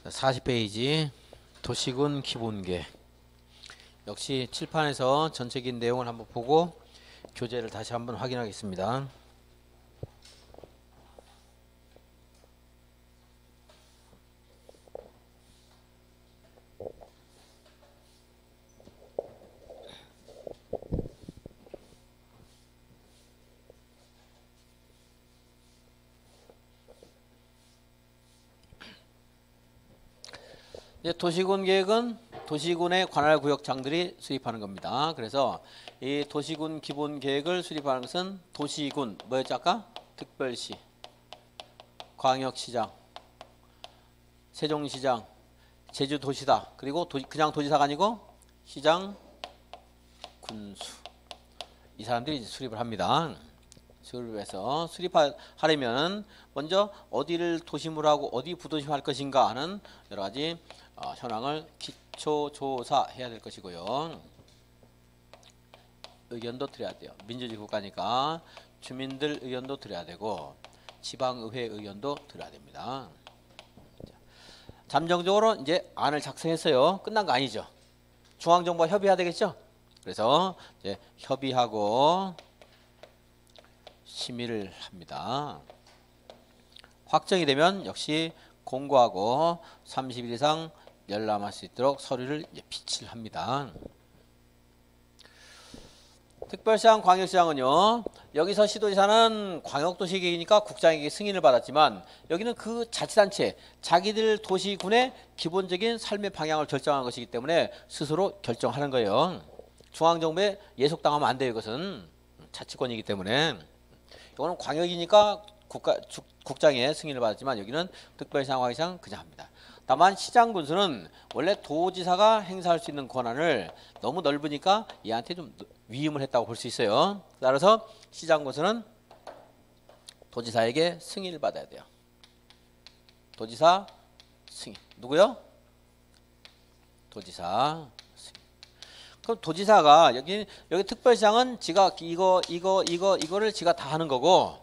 40페이지 도시군 기본계. 역시 칠판에서 전체적인 내용을 한번 보고 교재를 다시 한번 확인하겠습니다. 도시군 계획은 도시군의 관할 구역장들이 수립하는 겁니다. 그래서 이 도시군 기본 계획을 수립하는 것은 도시군, 뭐였죠 아까? 특별시, 광역시장, 세종시장, 제주도시다. 그리고 그냥 도지사가 아니고 시장, 군수. 이 사람들이 이제 수립을 합니다. 수립해서 수립하려면 먼저 어디를 도심으로 하고 어디 부도심할 것인가 하는 여러 가지 현황을 기초조사해야 될 것이고요. 의견도 드려야 돼요. 민주주의 국가니까 주민들 의견도 드려야 되고 지방의회 의견도 드려야 됩니다. 잠정적으로 이제 안을 작성했어요. 끝난 거 아니죠. 중앙정부와 협의해야 되겠죠. 그래서 이제 협의하고 심의를 합니다. 확정이 되면 역시 공고하고 30일 이상 열람할 수 있도록 서류를 비치를 합니다. 특별시장, 광역시장은요. 여기서 시도지사는 광역도시계획이니까 국장에게 승인을 받았지만 여기는 그 자치단체, 자기들 도시군의 기본적인 삶의 방향을 결정하는 것이기 때문에 스스로 결정하는 거예요. 중앙정부에 예속당하면 안 돼요. 이것은 자치권이기 때문에. 이거는 광역이니까 국장의 승인을 받았지만 여기는 특별시장, 광역시장 그냥 합니다. 다만 시장 군수는 원래 도지사가 행사할 수 있는 권한을 너무 넓으니까 얘한테 좀 위임을 했다고 볼 수 있어요. 따라서 시장 군수는 도지사에게 승인을 받아야 돼요. 도지사 승인. 누구요? 도지사 승인. 그럼 도지사가 여기 특별시장은 지가 이거를 지가 다 하는 거고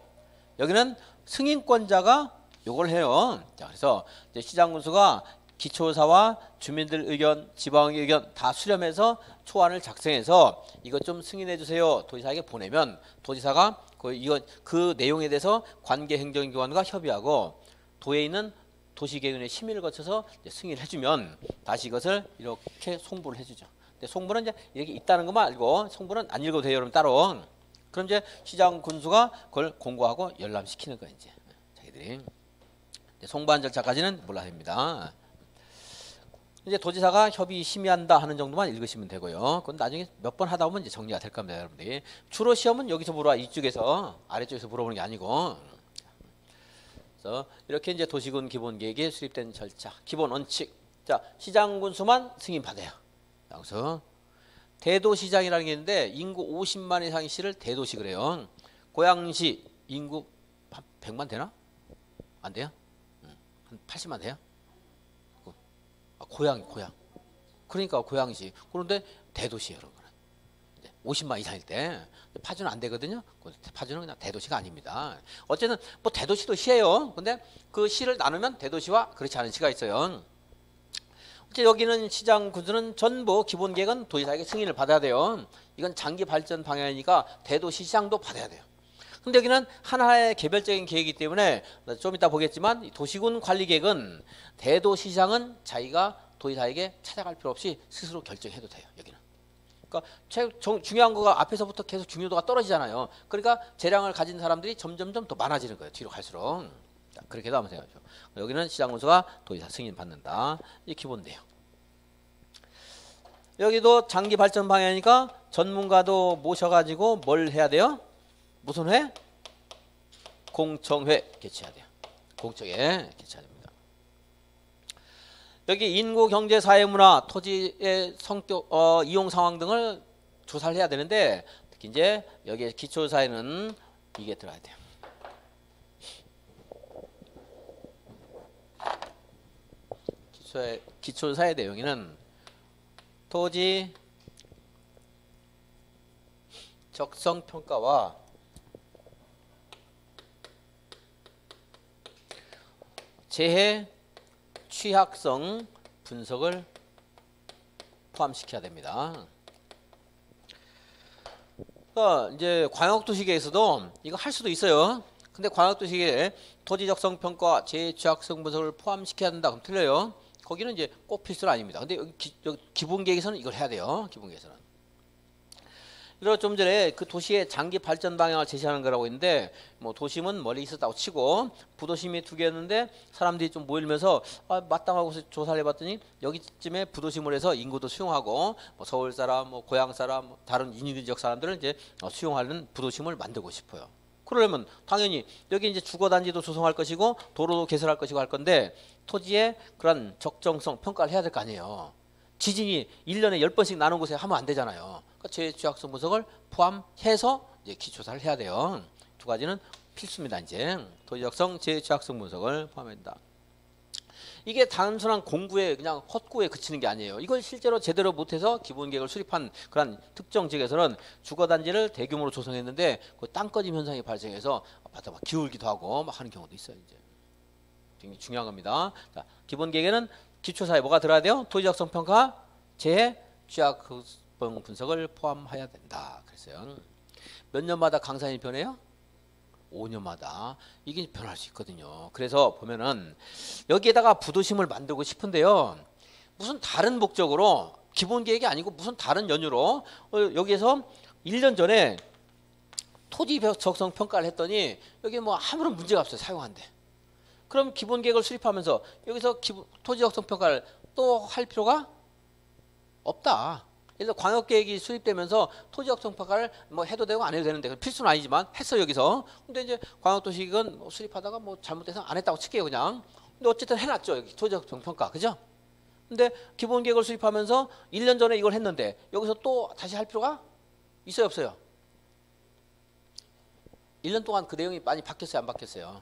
여기는 승인권자가 요걸 해요. 자, 그래서 이제 시장 군수가 기초사와 주민들 의견, 지방 의견 다 수렴해서 초안을 작성해서 이것 좀 승인해 주세요. 도지사에게 보내면 도지사가 그 내용에 대해서 관계 행정기관과 협의하고 도에 있는 도시계획원의 심의를 거쳐서 승인을 해주면 다시 이것을 이렇게 송부를 해주죠. 근데 송부는 이제 이렇게 있다는 것만 알고 송부는 안 읽어도 돼요. 여러분 따로. 그럼 이제 시장 군수가 그걸 공고하고 열람시키는 거예요. 이제 자기들이. 송부한 절차까지는 몰라야 됩니다. 이제 도지사가 협의 심의한다 하는 정도만 읽으시면 되고요. 그건 나중에 몇 번 하다 보면 이제 정리가 될 겁니다, 여러분들이. 주로 시험은 여기서 물어봐. 이쪽에서 아래쪽에서 물어보는 게 아니고. 그래서 이렇게 이제 도시군 기본 계획에 수립된 절차, 기본 원칙. 자, 시장 군수만 승인 받아요. 여기서 대도시장이라는 게 있는데 인구 50만 이상의 시를 대도시 그래요. 고양시 인구 100만 되나? 안 돼요? 한 80만 돼요? 고양. 그러니까 고양시. 그런데 대도시예요, 여러분. 50만 이상일 때 파주는 안 되거든요. 파주는 그냥 대도시가 아닙니다. 어쨌든 뭐 대도시도 시예요. 근데 그 시를 나누면 대도시와 그렇지 않은 시가 있어요. 여기는 시장 군수는 전부 기본 계획은 도지사에게 승인을 받아야 돼요. 이건 장기 발전 방향이니까 대도시 시장도 받아야 돼요. 근데 여기는 하나의 개별적인 계획이기 때문에 좀 이따 보겠지만 도시군 관리 계획은 대도시장은 자기가 도지사에게 찾아갈 필요 없이 스스로 결정해도 돼요. 여기는. 그러니까 중요한 거가 앞에서부터 계속 중요도가 떨어지잖아요. 그러니까 재량을 가진 사람들이 점점점 더 많아지는 거예요. 뒤로 갈수록. 자, 그렇게도 한번 생각하죠. 여기는 시장 군수가 도지사 승인 받는다. 이 기본 내용. 여기도 장기 발전 방향이니까 전문가도 모셔가지고 뭘 해야 돼요? 무슨 회? 공청회 개최해야 돼요. 공청회 개최해야 됩니다. 여기 인구, 경제, 사회, 문화, 토지의 성격, 이용 상황 등을 조사를 해야 되는데 특히 이제 여기에 기초사회는 이게 들어가야 돼요. 기초사회 내용에는 토지 적성 평가와 재해 취약성 분석을 포함시켜야 됩니다. 그러니까 이제 광역도시계에서도 이거 할 수도 있어요. 근데 광역도시계에 토지적성 평가, 재취약성 분석을 포함시켜야 된다. 그럼 틀려요. 거기는 이제 꼭 필수는 아닙니다. 근데 여기 기본계획에서는 이걸 해야 돼요. 기본계획에서는. 그리고 좀 전에 그 도시의 장기 발전 방향을 제시하는 거라고 했는데, 뭐 도심은 멀리 있었다고 치고 부도심이 2개였는데 사람들이 좀 모이면서 마땅하고 조사를 해봤더니 여기쯤에 부도심을 해서 인구도 수용하고 뭐 서울 사람, 뭐 고향 사람, 뭐 다른 인근 지역 사람들을 이제 수용하는 부도심을 만들고 싶어요. 그러려면 당연히 여기 이제 주거단지도 조성할 것이고 도로도 개설할 것이고 할 건데 토지의 그런 적정성 평가를 해야 될 거 아니에요. 지진이 1년에 10번씩 나는 곳에 하면 안 되잖아요. 그러니까 재취약성 분석을 포함해서 이제 기초사를 해야 돼요. 두 가지는 필수입니다. 이제 토지적성, 재취약성 분석을 포함한다. 이게 단순한 공부에 그냥 헛구에 그치는 게 아니에요. 이걸 실제로 제대로 못해서 기본계획을 수립한 그런 특정 지역에서는 주거단지를 대규모로 조성했는데 그 땅꺼짐 현상이 발생해서 아파트가 막 기울기도 하고 막 하는 경우도 있어요. 이제 굉장히 중요한 겁니다. 자, 기본계획에는 기초사에 뭐가 들어야 돼요? 토지적성 평가, 재취약성 분석을 포함해야 된다. 그랬어요. 몇 년마다 강산이 변해요? 5년마다 이게 변할 수 있거든요. 그래서 보면은 여기에다가 부도심을 만들고 싶은데요. 무슨 다른 목적으로 기본 계획이 아니고 무슨 다른 연유로 여기에서 1년 전에 토지 적성 평가를 했더니 여기 뭐 아무런 문제가 없어요. 사용한데. 그럼 기본 계획을 수립하면서 여기서 토지 적성 평가를 또 할 필요가 없다. 그래서 광역계획이 수립되면서 토지적성 평가를 뭐 해도 되고 안 해도 되는데 필수는 아니지만 했어 여기서. 근데 이제 광역도시계획은 뭐 수립하다가 뭐 잘못돼서 안 했다고 칠게요 그냥. 근데 어쨌든 해놨죠 여기 토지적성 평가, 그죠? 근데 기본계획을 수립하면서 1년 전에 이걸 했는데 여기서 또 다시 할 필요가 있어요 없어요? 1년 동안 그 내용이 많이 바뀌었어요 안 바뀌었어요?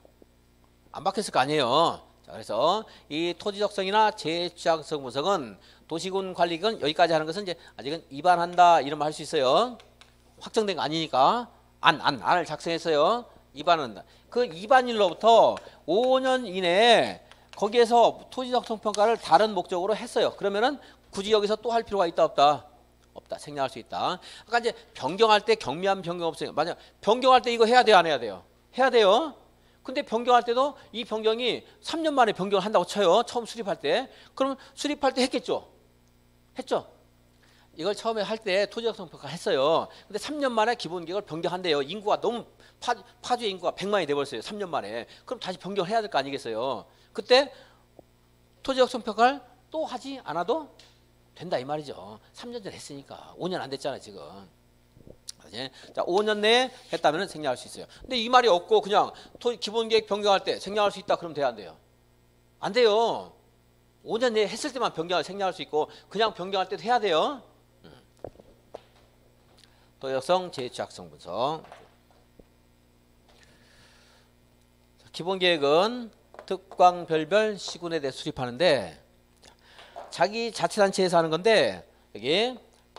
안 바뀌었을 거 아니에요. 자, 그래서 이 토지적성이나 재취약성 분석은 도시군 관리군 여기까지 하는 것은 이제 아직은 입안한다 이런 말 할 수 있어요. 확정된 거 아니니까 안을 작성했어요. 입안한다. 그 입안일로부터 5년 이내에 거기에서 토지적성 평가를 다른 목적으로 했어요. 그러면은 굳이 여기서 또 할 필요가 있다 없다? 없다. 생략할 수 있다. 아까 이제 변경할 때 경미한 변경 없어요. 만약 변경할 때 이거 해야 돼요 안 해야 돼요? 해야 돼요. 근데 변경할 때도 이 변경이 3년 만에 변경을 한다고 쳐요. 처음 수립할 때. 그럼 수립할 때 했겠죠? 했죠? 이걸 처음에 할 때 토지적성 평가 했어요. 근데 3년 만에 기본계획을 변경한대요. 인구가 너무 파주의 인구가 100만이 돼버렸어요. 3년 만에. 그럼 다시 변경을 해야 될 거 아니겠어요? 그때 토지적성 평가를 또 하지 않아도 된다 이 말이죠. 3년 전에 했으니까. 5년 안 됐잖아요 지금. 자, 5년 내에 했다면 생략할 수 있어요. 근데 이 말이 없고 그냥 기본계획 변경할 때 생략할 수 있다 그러면 돼요 안 돼요? 안 돼요. 5년 내에 했을 때만 변경을 생략할 수 있고 그냥 변경할 때도 해야 돼요. 토지적성, 재취약성 분석. 기본계획은 특광별별 시군에 대해 수립하는데 자기 자치단체에서 하는 건데 여기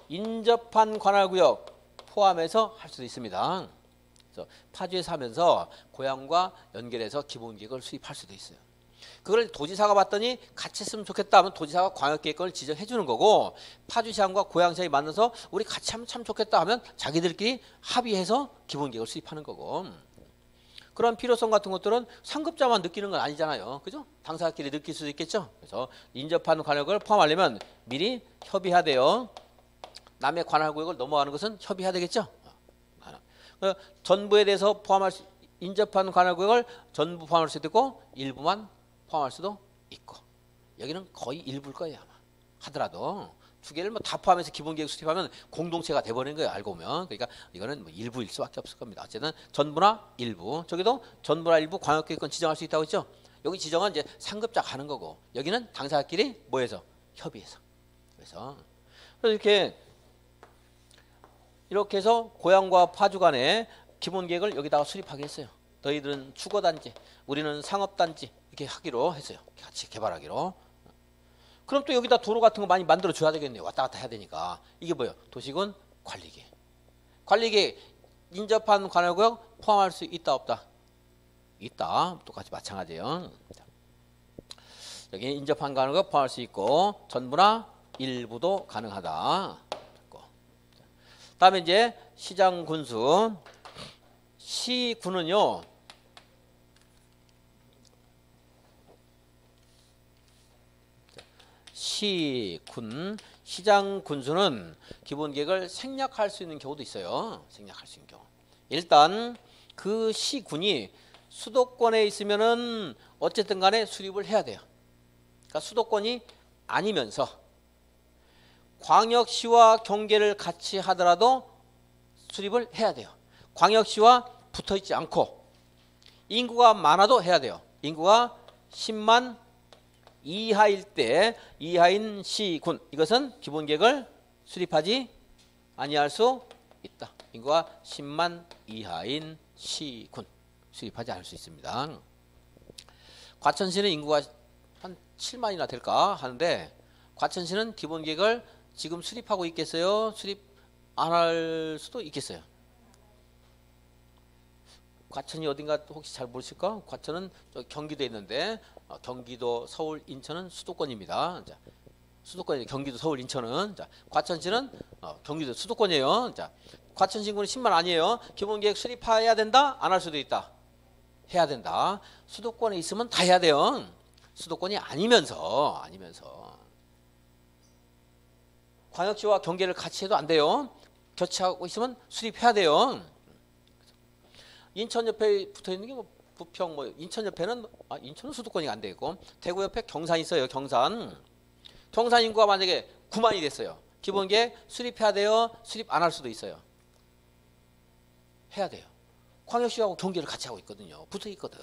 인접한 관할구역 포함해서 할 수도 있습니다. 그래서 파주에서 하면서 고향과 연결해서 기본계획을 수립할 수도 있어요. 그걸 도지사가 봤더니 같이 했으면 좋겠다 하면 도지사가 광역계획권을 지정해 주는 거고 파주시장과 고향시장이 만나서 우리 같이 하면 참 좋겠다 하면 자기들끼리 합의해서 기본계획을 수립하는 거고 그런 필요성 같은 것들은 상급자만 느끼는 건 아니잖아요. 그죠? 당사자끼리 느낄 수도 있겠죠. 그래서 인접한 관할구역을 포함하려면 미리 협의해야 돼요. 남의 관할구역을 넘어가는 것은 협의해야 되겠죠. 전부에 대해서 인접한 관할구역을 전부 포함할 수도 있고 일부만 포함할 수도 있고 여기는 거의 일부일 거예요 아마 하더라도 두 개를 뭐 다 포함해서 기본계획 수립하면 공동체가 돼버리는 거예요 알고 보면. 그러니까 이거는 뭐 일부일 수밖에 없을 겁니다. 어쨌든 전부나 일부. 저기도 전부나 일부 광역계획권 지정할 수 있다고 했죠. 여기 지정은 이제 상급자 가는 거고 여기는 당사자끼리 뭐해서 협의해서. 그래서 이렇게 해서 고향과 파주 간에 기본계획을 여기다가 수립하게 했어요. 너희들은 주거단지, 우리는 상업단지 이렇게 하기로 했어요. 같이 개발하기로. 그럼 또 여기다 도로 같은 거 많이 만들어 줘야 되겠네요. 왔다 갔다 해야 되니까. 이게 뭐예요? 도시군 관리계획. 관리계획 인접한 관할구역 포함할 수 있다 없다? 있다. 똑같이 마찬가지예요. 여기 인접한 가능한 거 포함할 수 있고 전부나 일부도 가능하다. 다음에 이제 시장 군수. 시군은요. 시군, 시장 군수는 기본 계획을 생략할 수 있는 경우도 있어요. 생략할 수 있는 경우. 일단 그 시군이 수도권에 있으면은 어쨌든 간에 수립을 해야 돼요. 그러니까 수도권이 아니면서 광역시와 경계를 같이 하더라도 수립을 해야 돼요. 광역시와 붙어 있지 않고 인구가 많아도 해야 돼요. 인구가 10만 이하일 때 이하인 시군, 이것은 기본 계획을 수립하지 아니할 수 있다. 인구가 10만 이하인 시군 수립하지 않을 수 있습니다. 과천시는 인구가 한 7만이나 될까 하는데 과천시는 기본 계획을 지금 수립하고 있겠어요? 수립 안 할 수도 있겠어요. 과천이 어딘가 혹시 잘 모르실까? 과천은 경기도에 있는데 경기도, 서울, 인천은 수도권입니다. 자, 수도권이 경기도, 서울, 인천은. 자, 과천시는 경기도 수도권이에요. 자, 과천시 인구는 10만 아니에요. 기본계획 수립해야 된다? 안 할 수도 있다. 해야 된다. 수도권에 있으면 다 해야 돼요. 수도권이 아니면서 광역시와 경계를 같이 해도 안 돼요. 교체하고 있으면 수립해야 돼요. 인천 옆에 붙어 있는 게 뭐 부평, 뭐 인천 옆에는 인천은 수도권이 안 되고 대구 옆에 경산 있어요. 경산 인구가 만약에 9만이 됐어요. 기본계획 수립해야 돼요. 수립 안 할 수도 있어요. 해야 돼요. 광역시하고 경계를 같이 하고 있거든요. 붙어 있거든.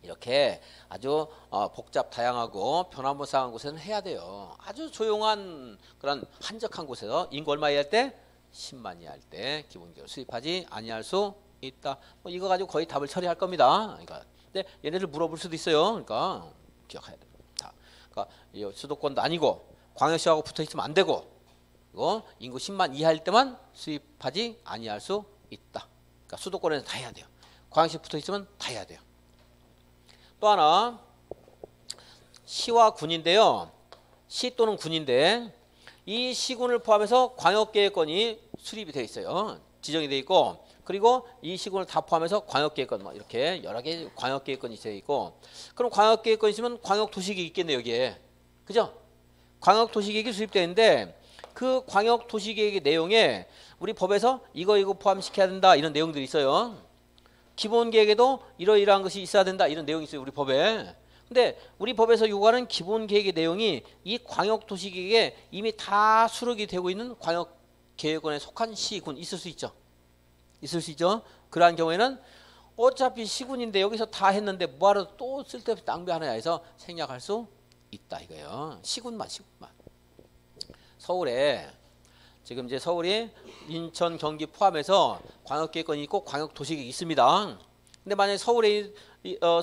이렇게 아주 복잡 다양하고 변화무쌍한 곳에는 해야 돼요. 아주 조용한 그런 한적한 곳에서 인구 얼마 이할 때 10만이 할 때 기본계획을 수립하지 아니할 수 있다. 뭐 이거 가지고 거의 답을 처리할 겁니다. 그러니까 근데 얘네들 물어볼 수도 있어요. 그러니까 기억해야 돼요. 그러니까 수도권도 아니고 광역시하고 붙어 있으면 안 되고 이거 인구 10만 이하일 때만 수립하지 아니할 수 있다. 그러니까 수도권에는 다 해야 돼요. 광역시 붙어 있으면 다 해야 돼요. 또 하나 시와 군인데요. 시 또는 군인데 이 시군을 포함해서 광역계획권이 수립이 되어 있어요. 지정이 되어 있고 그리고 이 시군을 다 포함해서 광역계획권 뭐 이렇게 여러 개 광역계획권이 되어 있고 그럼 광역계획권이 있으면 광역도시계획이 있겠네요. 여기에. 그죠? 광역도시계획이 수립되어 있는데 그 광역도시계획의 내용에 우리 법에서 이거 포함시켜야 된다 이런 내용들이 있어요. 기본계획에도 이러이러한 것이 있어야 된다 이런 내용이 있어요. 우리 법에. 근데 우리 법에서 요구하는 기본계획의 내용이 이 광역도시계획에 이미 다 수록이 되고 있는 광역계획원에 속한 시군 있을 수 있죠. 있을 수 있죠. 그러한 경우에는 어차피 시군인데 여기서 다 했는데 뭐하러 또 쓸데없이 낭비하느냐 해서 생략할 수 있다 이거예요. 시군만. 서울에 지금 이제 서울이 인천, 경기 포함해서 광역계획권이 있고 광역도시계획이 있습니다. 근데 만약에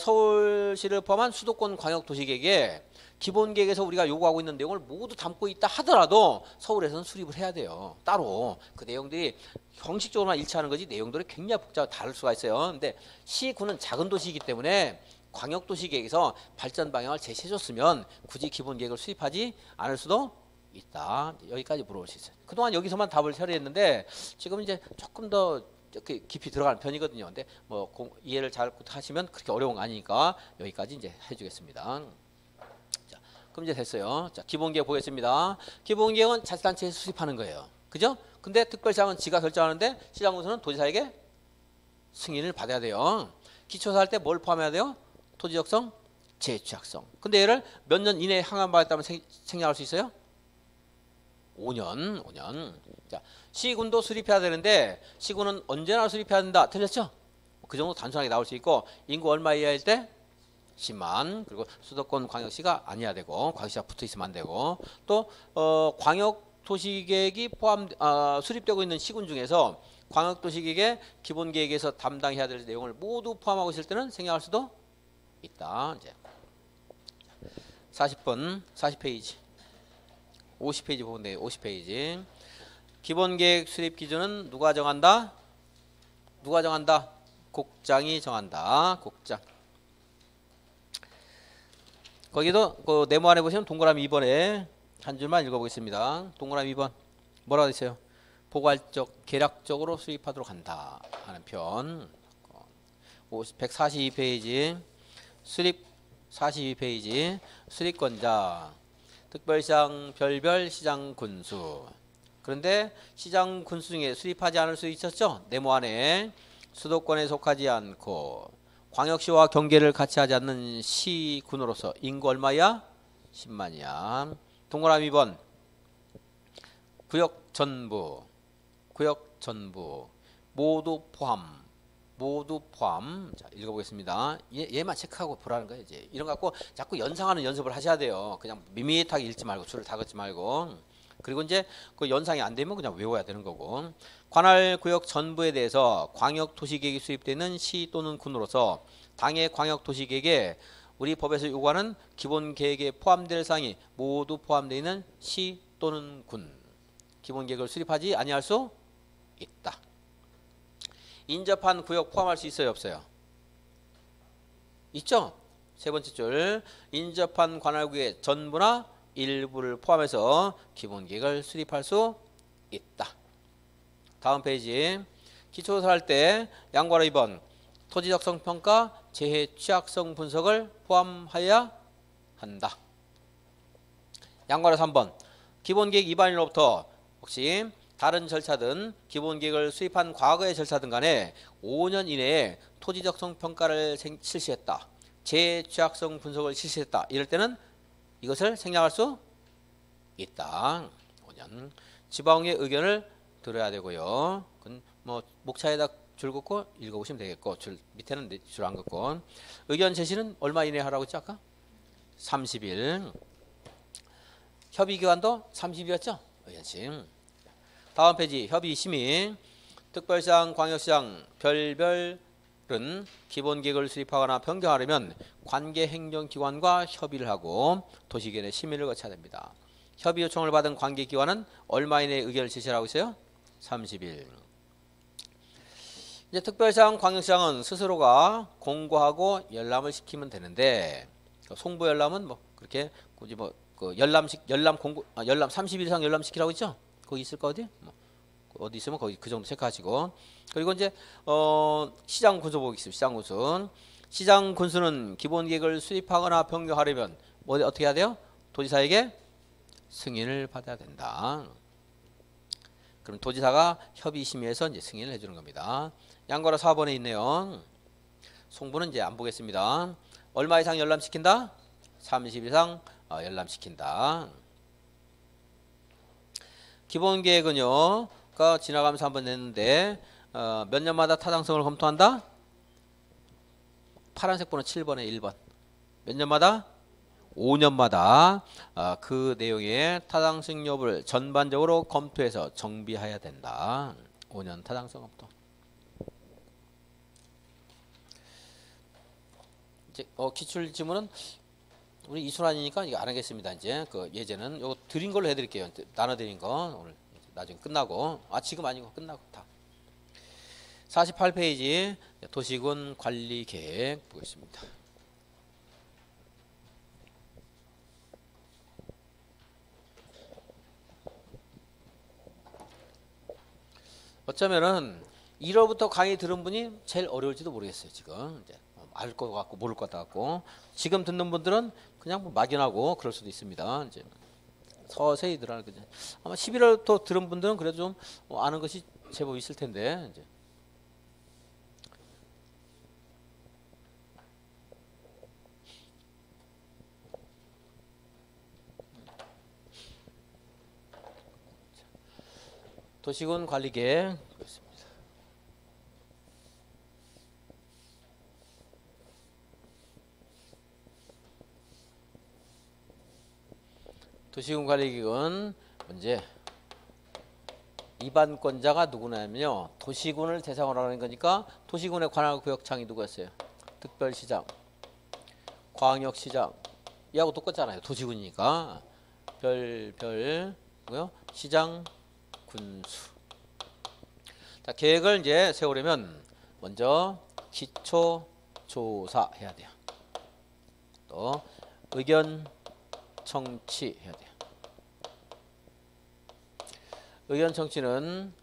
서울시를 포함한 수도권 광역도시계획에 기본계획에서 우리가 요구하고 있는 내용을 모두 담고 있다 하더라도 서울에서는 수립을 해야 돼요. 따로 그 내용들이 형식적으로만 일치하는 거지 내용들이 굉장히 복잡하고 다를 수가 있어요. 근데 시군은 작은 도시이기 때문에 광역도시계획에서 발전 방향을 제시해줬으면 굳이 기본계획을 수립하지 않을 수도 있다. 여기까지 물어볼 수 있어요. 그동안 여기서만 답을 처리했는데 지금 이제 조금 더 깊이 들어가는 편이거든요. 근데 뭐 이해를 잘 하시면 그렇게 어려운 거 아니니까 여기까지 이제 해주겠습니다. 자, 그럼 이제 됐어요. 자, 기본계획 보겠습니다. 기본계획은 자치단체에서 수립하는 거예요. 그죠? 근데 특별시장은 지가 결정하는데 시장군수는 도지사에게 승인을 받아야 돼요. 기초사 할 때 뭘 포함해야 돼요? 토지적성, 재취약성. 근데 얘를 몇 년 이내에 항안받았다면 생략할 수 있어요? 5년. 자, 시군도 수립해야 되는데 시군은 언제나 수립해야 된다. 틀렸죠? 그 정도 단순하게 나올 수 있고 인구 얼마 이하일 때 10만. 그리고 수도권 광역시가 아니어야 되고 광역시가 붙어 있으면 안 되고 또 광역도시계획이 수립되고 있는 시군 중에서 광역도시계획의 기본계획에서 담당해야 될 내용을 모두 포함하고 있을 때는 생략할 수도 있다. 이제 40번 40페이지 50페이지 보면 돼요. 50페이지. 기본계획 수립 기준은 누가 정한다? 국장이 정한다. 국장. 거기도 그 네모 안에 보시면 동그라미 2번에 한 줄만 읽어보겠습니다. 동그라미 2번 뭐라고 되어 있어요? 포괄적, 계략적으로 수립하도록 한다 하는 편. 142페이지 수립 42페이지 수립권자 특별시장 별별 시장 군수. 그런데 시장 군수 중에 수립하지 않을 수 있었죠. 네모 안에 수도권에 속하지 않고 광역시와 경계를 같이 하지 않는 시군으로서 인구 얼마야? 10만이야. 동그라미 2번 구역 전부 모두 포함. 자, 읽어보겠습니다. 얘만 체크하고 보라는 거예요. 이제 이런 거 갖고 자꾸 연상하는 연습을 하셔야 돼요. 그냥 밋밋하게 읽지 말고 줄을 다 긋지 말고. 그리고 이제 그 연상이 안 되면 그냥 외워야 되는 거고. 관할 구역 전부에 대해서 광역 도시계획이 수립되는 시 또는 군으로서 당해 광역 도시계획에 우리 법에서 요구하는 기본 계획에 포함될 사항이 모두 포함되어 있는 시 또는 군. 기본 계획을 수립하지 아니할 수 있다. 인접한 구역 포함할 수 있어요, 없어요? 있죠? 세 번째 줄 인접한 관할구의 전부나 일부를 포함해서 기본 계획을 수립할 수 있다. 다음 페이지 기초조사를 할 때 양괄호 2번 토지적성 평가 재해 취약성 분석을 포함하여야 한다. 양괄호 3번 기본 계획 위반일로부터 혹시 다른 절차든 기본 계획을 수립한 과거의 절차든 간에 5년 이내에 토지적성 평가를 실시했다. 재취약성 분석을 실시했다. 이럴 때는 이것을 생략할 수 있다. 5년. 지방의 의견을 들어야 되고요. 그건 뭐 목차에다 줄 긋고 읽어보시면 되겠고 줄 밑에는 줄 안 긋고. 의견 제시는 얼마 이내에 하라고 했죠 아까? 30일. 협의기간도 30일이었죠? 의견심. 다음 페이지 협의 심의 특별시장, 광역시장, 별별은 기본계획을 수립하거나 변경하려면 관계행정기관과 협의를 하고 도시계획의 심의를 거쳐야 됩니다. 협의 요청을 받은 관계기관은 얼마 이내에 의견을 제시하고 있어요? 30일. 이제 특별시장, 광역시장은 스스로가 공고하고 열람을 시키면 되는데 송부 열람은 뭐 그렇게 굳이 뭐 그 열람 30일 이상 열람 시키라고 있죠? 거기 있을 거 어디? 뭐 어디 있으면 거기 그 정도 체크하시고. 그리고 이제 시장 군수 보겠습니다. 시장 군수. 시장 군수는 기본 계획을 수립하거나 변경하려면 뭐 어떻게 해야 돼요? 도지사에게 승인을 받아야 된다. 그럼 도지사가 협의 심의해서 이제 승인을 해주는 겁니다. 양괄호 4번에 있네요. 송부는 이제 안 보겠습니다. 얼마 이상 열람시킨다? 30일 이상 열람시킨다. 기본 계획은요. 가 지나가면서 한번 냈는데 몇 년마다 타당성을 검토한다? 파란색 번호 7번에 1번. 몇 년마다? 5년마다 그 내용의 타당성 여부를 전반적으로 검토해서 정비해야 된다. 5년 타당성 검토. 이제 기출 지문은 우리 이순환이니까 이거 안 하겠습니다. 이제 그 예제는 요거 드린 걸로 해드릴게요. 나눠 드린 거 오늘 나중에 끝나고 지금 아니고 끝나고 다. 48페이지 도시군 관리 계획 보겠습니다. 어쩌면은 1월부터 강의 들은 분이 제일 어려울지도 모르겠어요. 지금 이제 알 것 같고 모를 것 같고 지금 듣는 분들은 그냥 뭐 막연하고 그럴 수도 있습니다. 이제 서서히 들어가는 거죠. 아마 11월부터 들은 분들은 그래도 좀 아는 것이 제법 있을 텐데 이제. 도시군 관리계획 그렇습니다. 도시군 관리계획은 문제 위반권자가 누구냐면요. 도시군을 대상으로 하는 거니까 도시군의 관할 구역장이 누구였어요? 특별시장, 광역시장 이하고 똑같잖아요. 도시군이니까 뭐요? 시장, 군수. 자, 계획을 이제 세우려면 먼저 기초 조사 해야 돼요. 또 의견 청취해야 돼요. 의견 청취는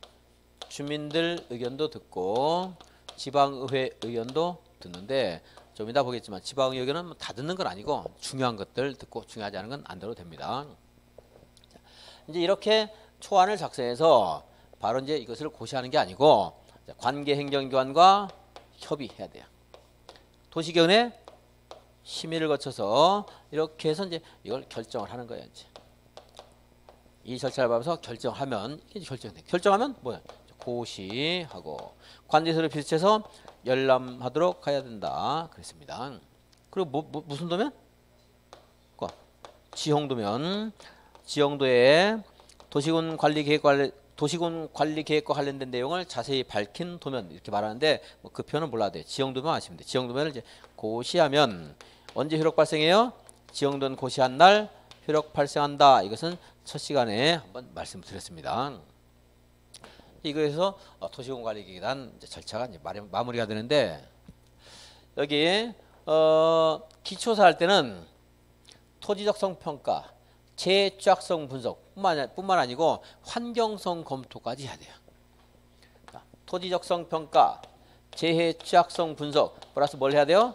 주민들 의견도 듣고 지방의회 의견도 듣는데 좀 이따 보겠지만 지방의회 의견은 다 듣는 건 아니고 중요한 것들 듣고 중요하지 않은 건 안 들어도 됩니다. 자, 이제 이렇게 초안을 작성해서 바로 이제 이것을 고시하는 게 아니고 관계행정기관과 협의해야 돼요. 도시개헌의 심의를 거쳐서 이렇게 해서 이제 이걸 결정을 하는 거예요. 이제 이 절차를 밟아서 결정하면 이게 결정돼. 결정하면 뭐야? 고시하고 관제서를 비슷해서 열람하도록 해야 된다. 그랬습니다. 그리고 무슨 도면? 지형도면. 지형도에 도시군 관리 계획과 관련된 내용을 자세히 밝힌 도면 이렇게 말하는데 그 표현은 몰라도 돼요. 지형도면 아시면 돼요. 지형도면을 이제 고시하면 언제 효력 발생해요? 지형도면 고시한 날 효력 발생한다. 이것은 첫 시간에 한번 말씀드렸습니다. 이거에서 도시공관리기관 절차가 이제 마무리가 되는데 여기 기초사 할 때는 토지적성 평가, 재취약성 분석뿐만 아니고 환경성 검토까지 해야 돼요. 토지적성 평가, 재취약성 분석 플러스 뭘 해야 돼요?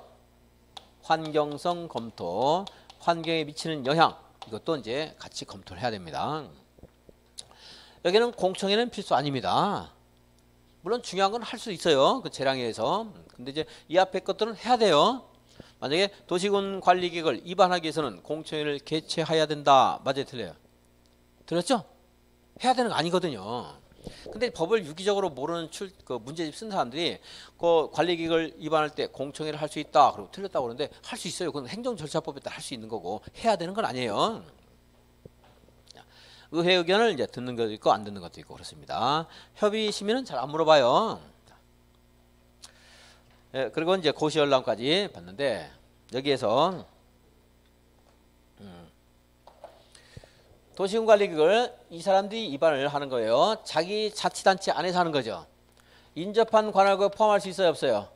환경성 검토, 환경에 미치는 영향 이것도 이제 같이 검토를 해야 됩니다. 여기는 공청회는 필수 아닙니다. 물론 중요한 건 할 수 있어요. 그 재량에서. 근데 이제 이 앞에 것들은 해야 돼요. 만약에 도시군 관리 계획을 위반하기 위해서는 공청회를 개최해야 된다. 맞아요, 틀려요? 들었죠? 해야 되는 거 아니거든요. 근데 법을 유기적으로 모르는 그 문제집 쓴 사람들이 그 관리 계획을 위반할 때 공청회를 할 수 있다. 그리고 틀렸다고 그러는데 할 수 있어요. 그건 행정절차법에 따라 할 수 있는 거고 해야 되는 건 아니에요. 의회 의견을 이제 듣는 것도 있고 안 듣는 것도 있고 그렇습니다. 협의 심의는 잘 안 물어봐요. 예, 그리고 이제 고시 열람까지 봤는데 여기에서 도시군관리계획을 이 사람들이 위반을 하는 거예요. 자기 자치단체 안에서 하는 거죠. 인접한 관할구역 포함할 수 있어요, 없어요?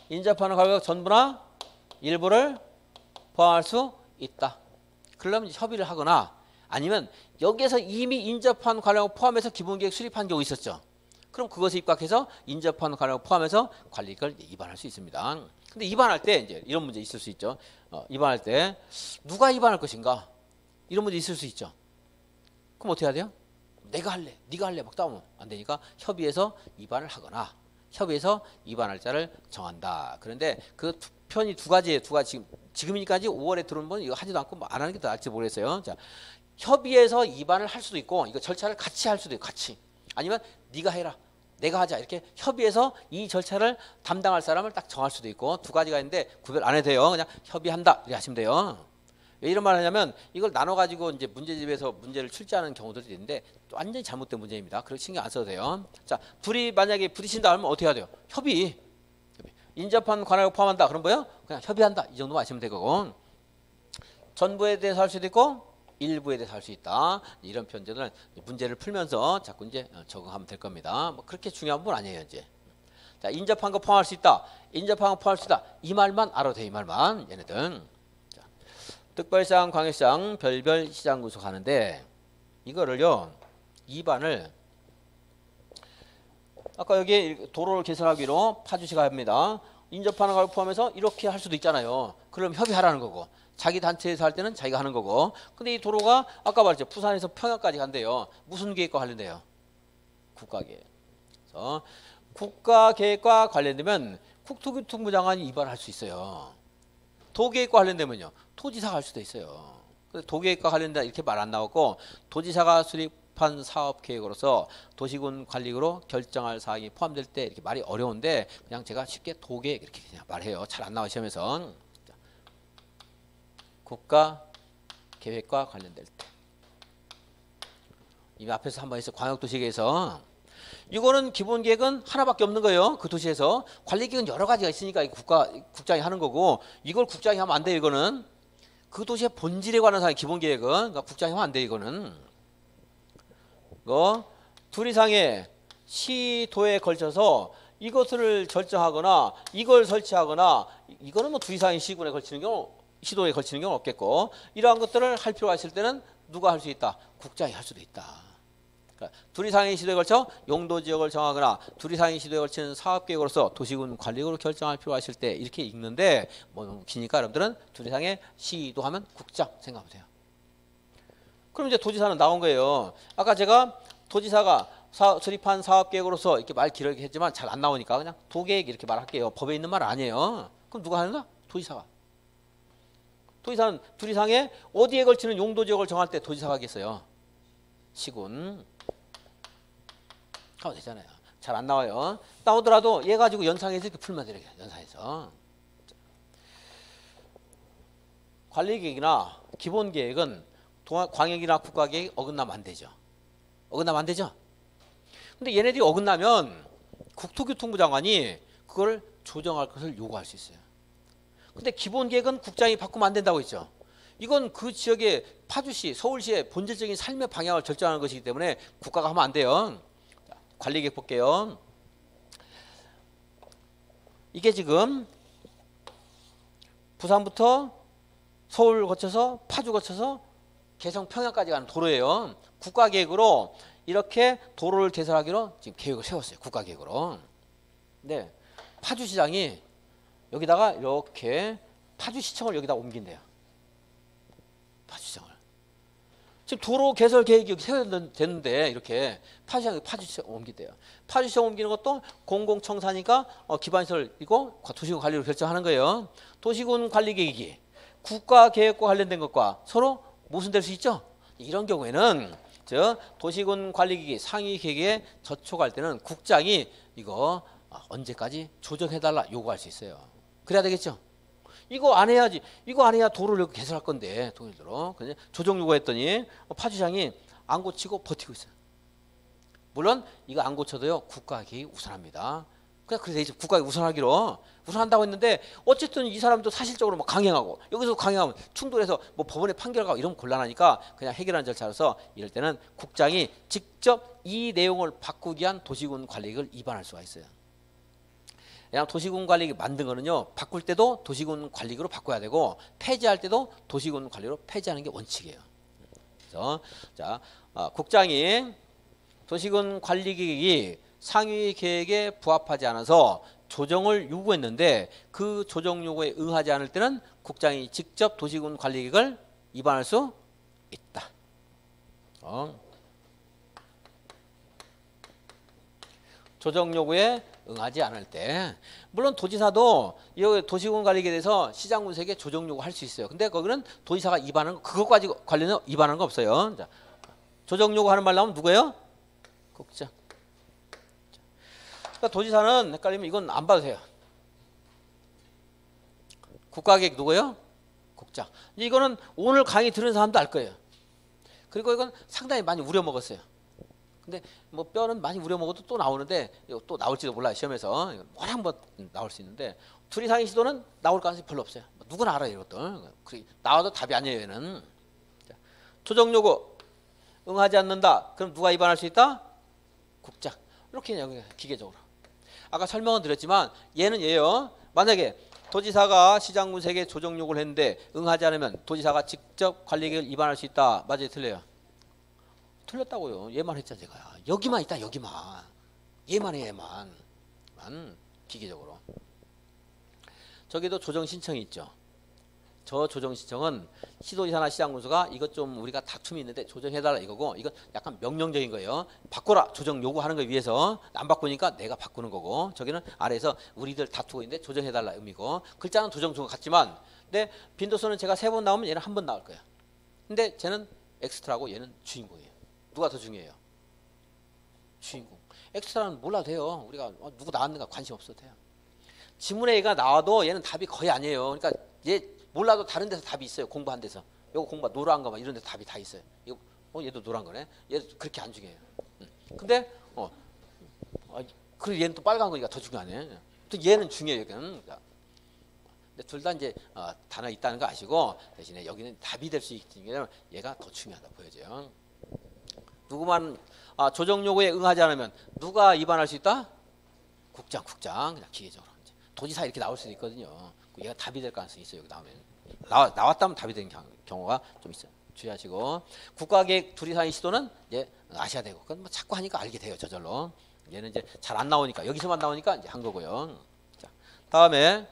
인접하는 관할구역 전부나 일부를 포함할 수 있다. 그러려면 협의를 하거나 아니면 여기에서 이미 인접한 관할구역 포함해서 기본계획 수립한 경우 있었죠. 그럼 그것에 입각해서 인접한 관할구역 포함해서 관리계획을 위반할 수 있습니다. 근데 위반할 때 이제 이런 문제 있을 수 있죠. 위반할 때 누가 위반할 것인가? 이런 문제 있을 수 있죠. 그럼 어떻게 해야 돼요? 내가 할래, 네가 할래 막 싸우면 안 되니까 협의해서 위반을 하거나 협의해서 위반할 자를 정한다. 그런데 그 편이 두 가지예요. 지금이니까지 5월에 들어온 분 이거 하지도 않고 뭐 안 하는 게 더 나을지 모르겠어요. 자, 협의해서 위반을 할 수도 있고 이거 절차를 같이 할 수도 있고 같이 아니면 네가 해라. 내가 하자 이렇게 협의해서 이 절차를 담당할 사람을 딱 정할 수도 있고 두 가지가 있는데 구별 안 해도 돼요. 그냥 협의한다 이렇게 하시면 돼요. 왜 이런 말을 하냐면 이걸 나눠 가지고 이제 문제집에서 문제를 출제하는 경우들이 있는데 완전히 잘못된 문제입니다. 그렇게 신경 안 써도 돼요. 자, 만약에 부딪힌다 하면 어떻게 해야 돼요? 협의. 인접한 관할을 포함한다. 그럼 뭐요? 그냥 협의한다. 이 정도만 아시면 될 거고. 전부에 대해서 할 수도 있고 일부에 대해서 할 수 있다. 이런 표현들은 문제를 풀면서 자꾸 이제 적응하면 될 겁니다. 뭐 그렇게 중요한 부분 아니에요, 이제. 자, 인접한 거 포함할 수 있다. 인접한 거 포함할 수 있다. 이 말만 알아도 돼, 이 말만. 얘네들. 자, 특별시장, 광역시장, 별별 시장 구속하는데 이거를요. 2반을 아까 여기 도로를 개설하기로 파주시가 합니다. 인접하는 걸 포함해서 이렇게 할 수도 있잖아요. 그럼 협의하라는 거고. 자기 단체에서 할 때는 자기가 하는 거고. 근데 이 도로가 아까 말했죠. 부산에서 평양까지 간대요. 무슨 계획과 관련돼요? 국가계획. 그래서 국가계획과 관련되면 국토교통부 장관이 위반할 수 있어요. 도계획과 관련되면요. 토지사가 할 수도 있어요. 도계획과 관련된다 이렇게 말 안 나왔고 도지사가 수립한 사업계획으로서 도시군 관리로 결정할 사항이 포함될 때 이렇게 말이 어려운데 그냥 제가 쉽게 도계획 이렇게 그냥 말해요. 잘 안 나와 시험에서. 국가 계획과 관련될 때. 이미 앞에서 한번 했어요. 광역도시계획에서. 이거는 기본계획은 하나밖에 없는 거예요. 그 도시에서. 관리계획은 여러 가지가 있으니까 국장이 하는 거고 이걸 국장이 하면 안 돼요. 이거는. 그 도시의 본질에 관한 사항 기본계획은 그러니까 국장이 하면 안 돼요. 이거는. 둘 이상의 시도에 걸쳐서 이것을 결정하거나 이걸 설치하거나 이거는 뭐 둘 이상의 시군에 걸치는 경우 시도에 걸치는 경우는 없겠고 이러한 것들을 할 필요가 있을 때는 누가 할 수 있다? 국장이 할 수도 있다. 그러니까 둘 이상의 시도에 걸쳐 용도 지역을 정하거나 둘 이상의 시도에 걸치는 사업 계획으로서 도시군 관리국을 결정할 필요가 있을 때 이렇게 읽는데 뭐 너무 기니까 여러분들은 둘 이상의 시도하면 국장 생각하면 돼요. 그럼 이제 도지사는 나온 거예요. 아까 제가 도지사가 수립한 사업 계획으로서 이렇게 말 길게 했지만 잘 안 나오니까 그냥 도계획 이렇게 말할게요. 법에 있는 말 아니에요. 그럼 누가 하는가? 도지사가. 도지사는 둘 이상의 어디에 걸치는 용도 지역을 정할 때 도지사가 하겠어요. 시군. 하면 되잖아요. 잘 안 나와요. 나오더라도 얘 가지고 연상해서 이렇게 풀면 돼요. 연상해서. 관리계획이나 기본계획은 광역이나 국가계획이 어긋나면 안 되죠. 어긋나면 안 되죠. 근데 얘네들이 어긋나면 국토교통부 장관이 그걸 조정할 것을 요구할 수 있어요. 근데 기본계획은 국장이 바꾸면 안 된다고 했죠. 이건 그 지역의 파주시, 서울시의 본질적인 삶의 방향을 결정하는 것이기 때문에 국가가 하면 안 돼요. 관리계획 볼게요. 이게 지금 부산부터 서울 거쳐서 파주 거쳐서 개성 평양까지 가는 도로예요. 국가계획으로 이렇게 도로를 개설하기로 지금 계획을 세웠어요. 국가계획으로. 근데 파주시장이 여기다가 이렇게 파주시청을 여기다 옮긴대요. 파주시청을. 지금 도로 개설 계획이 세워야 되는데 이렇게 파주시청 옮긴대요. 파주시청 옮기는 것도 공공청사니까 기반시설이고 도시군 관리로 결정하는 거예요. 도시군 관리계획이 국가계획과 관련된 것과 서로 모순될 수 있죠. 이런 경우에는 도시군 관리기기 상위 계획에 저촉할 때는 국장이 이거 언제까지 조정해달라 요구할 수 있어요. 그래야 되겠죠. 이거 안 해야지. 이거 안 해야 도로를 개설할 건데 통일도로 조정 요구했더니 파주시장이 안 고치고 버티고 있어요. 물론 이거 안 고쳐도요 국가계획이 우선합니다. 그래서 이제 국가계획 우선하기로 우선한다고 했는데 어쨌든 이 사람도 사실적으로 뭐 강행하고 여기서 강행하면 충돌해서 뭐 법원에 판결하고 이러면 곤란하니까 그냥 해결하는 절차로서 이럴 때는 국장이 직접 이 내용을 바꾸기 위한 도시군 관리계획을 위반할 수가 있어요. 왜냐하면 도시군 관리계획 만든 거는요 바꿀 때도 도시군 관리계획으로 바꿔야 되고 폐지할 때도 도시군 관리로 폐지하는 게 원칙이에요. 그래서 국장이 도시군 관리계획이 상위 계획에 부합하지 않아서 조정을 요구했는데 그 조정 요구에 응하지 않을 때는 국장이 직접 도시군 관리계획을 위반할 수 있다. 조정 요구에 응하지 않을 때 물론 도지사도 이 도시군 관리계획에 대해서 시장군세에게 조정 요구할 수 있어요. 근데 거기는 도지사가 위반하는 그것까지 관련해서 위반하는 거 없어요. 자, 조정 요구하는 말 나오면 누구예요? 국장. 그러니까 도지사는 헷갈리면 이건 안 봐도 돼요. 국가계획 누구예요? 국장. 이거는 오늘 강의 들은 사람도 알 거예요. 그리고 이건 상당히 많이 우려먹었어요. 근데 뭐 뼈는 많이 우려먹어도 또 나오는데 또 나올지도 몰라요. 시험에서. 워낙 한번 나올 수 있는데 둘 이상의 시도는 나올 가능성이 별로 없어요. 누구나 알아요. 이것들. 나와도 답이 아니에요. 얘는. 조정 요구 응하지 않는다. 그럼 누가 위반할 수 있다? 국장. 이렇게 그냥 기계적으로. 아까 설명은 드렸지만 얘는 얘요. 만약에 도지사가 시장군세에게 조정 요구를 했는데 응하지 않으면 도지사가 직접 관리계획을 위반할 수 있다. 맞아요? 틀려요? 틀렸다고요. 얘만 했잖아 제가. 여기만 있다. 여기만. 얘만 해. 얘만. 기계적으로. 저기도 조정 신청이 있죠. 저 조정 신청은 시도지사나 시장군수가 이것 좀 우리가 다툼이 있는데 조정해달라 이거고 이건 약간 명령적인 거예요. 바꿔라 조정 요구하는 걸 위해서 안 바꾸니까 내가 바꾸는 거고 저기는 아래에서 우리들 다투고 있는데 조정해달라 의미고 글자는 조정수가 같지만 근데 빈도수는 제가 3번 나오면 얘는 1번 나올 거야. 근데 쟤는 엑스트라고 얘는 주인공이에요. 누가 더 중요해요? 주인공. 엑스트라는 몰라도 돼요. 우리가 누구 나왔는가 관심 없어도 돼요. 지문에 얘가 나와도 얘는 답이 거의 아니에요. 그러니까 얘 몰라도 다른 데서 답이 있어요. 공부한 데서. 요거 공부 노란 거 막 이런 데서 답이 다 있어요. 이거 얘도 노란 거네. 얘도 그렇게 안 중요해요. 근데 그리고 얘는 또 빨간 거니까 더 중요하네. 또 얘는 중요해요. 여기는. 근데 둘 다 이제 단어 있다는 거 아시고 대신에 여기는 답이 될 수 있으면 얘가 더 중요하다 보여져요. 누구만 조정 요구에 응하지 않으면 누가 위반할 수 있다? 국장 그냥 기계적으로. 도지사 이렇게 나올 수도 있거든요. 얘가 답이 될 가능성이 있어요. 여기 나오면. 나왔다면 답이 되는 경우가 좀 있어요. 주의하시고 국가계획 둘이상의 시도는 이제 아셔야 되고 그건 뭐 자꾸 하니까 알게 돼요. 저절로. 얘는 이제 잘 안 나오니까 여기서만 나오니까 이제 한 거고요. 자, 다음에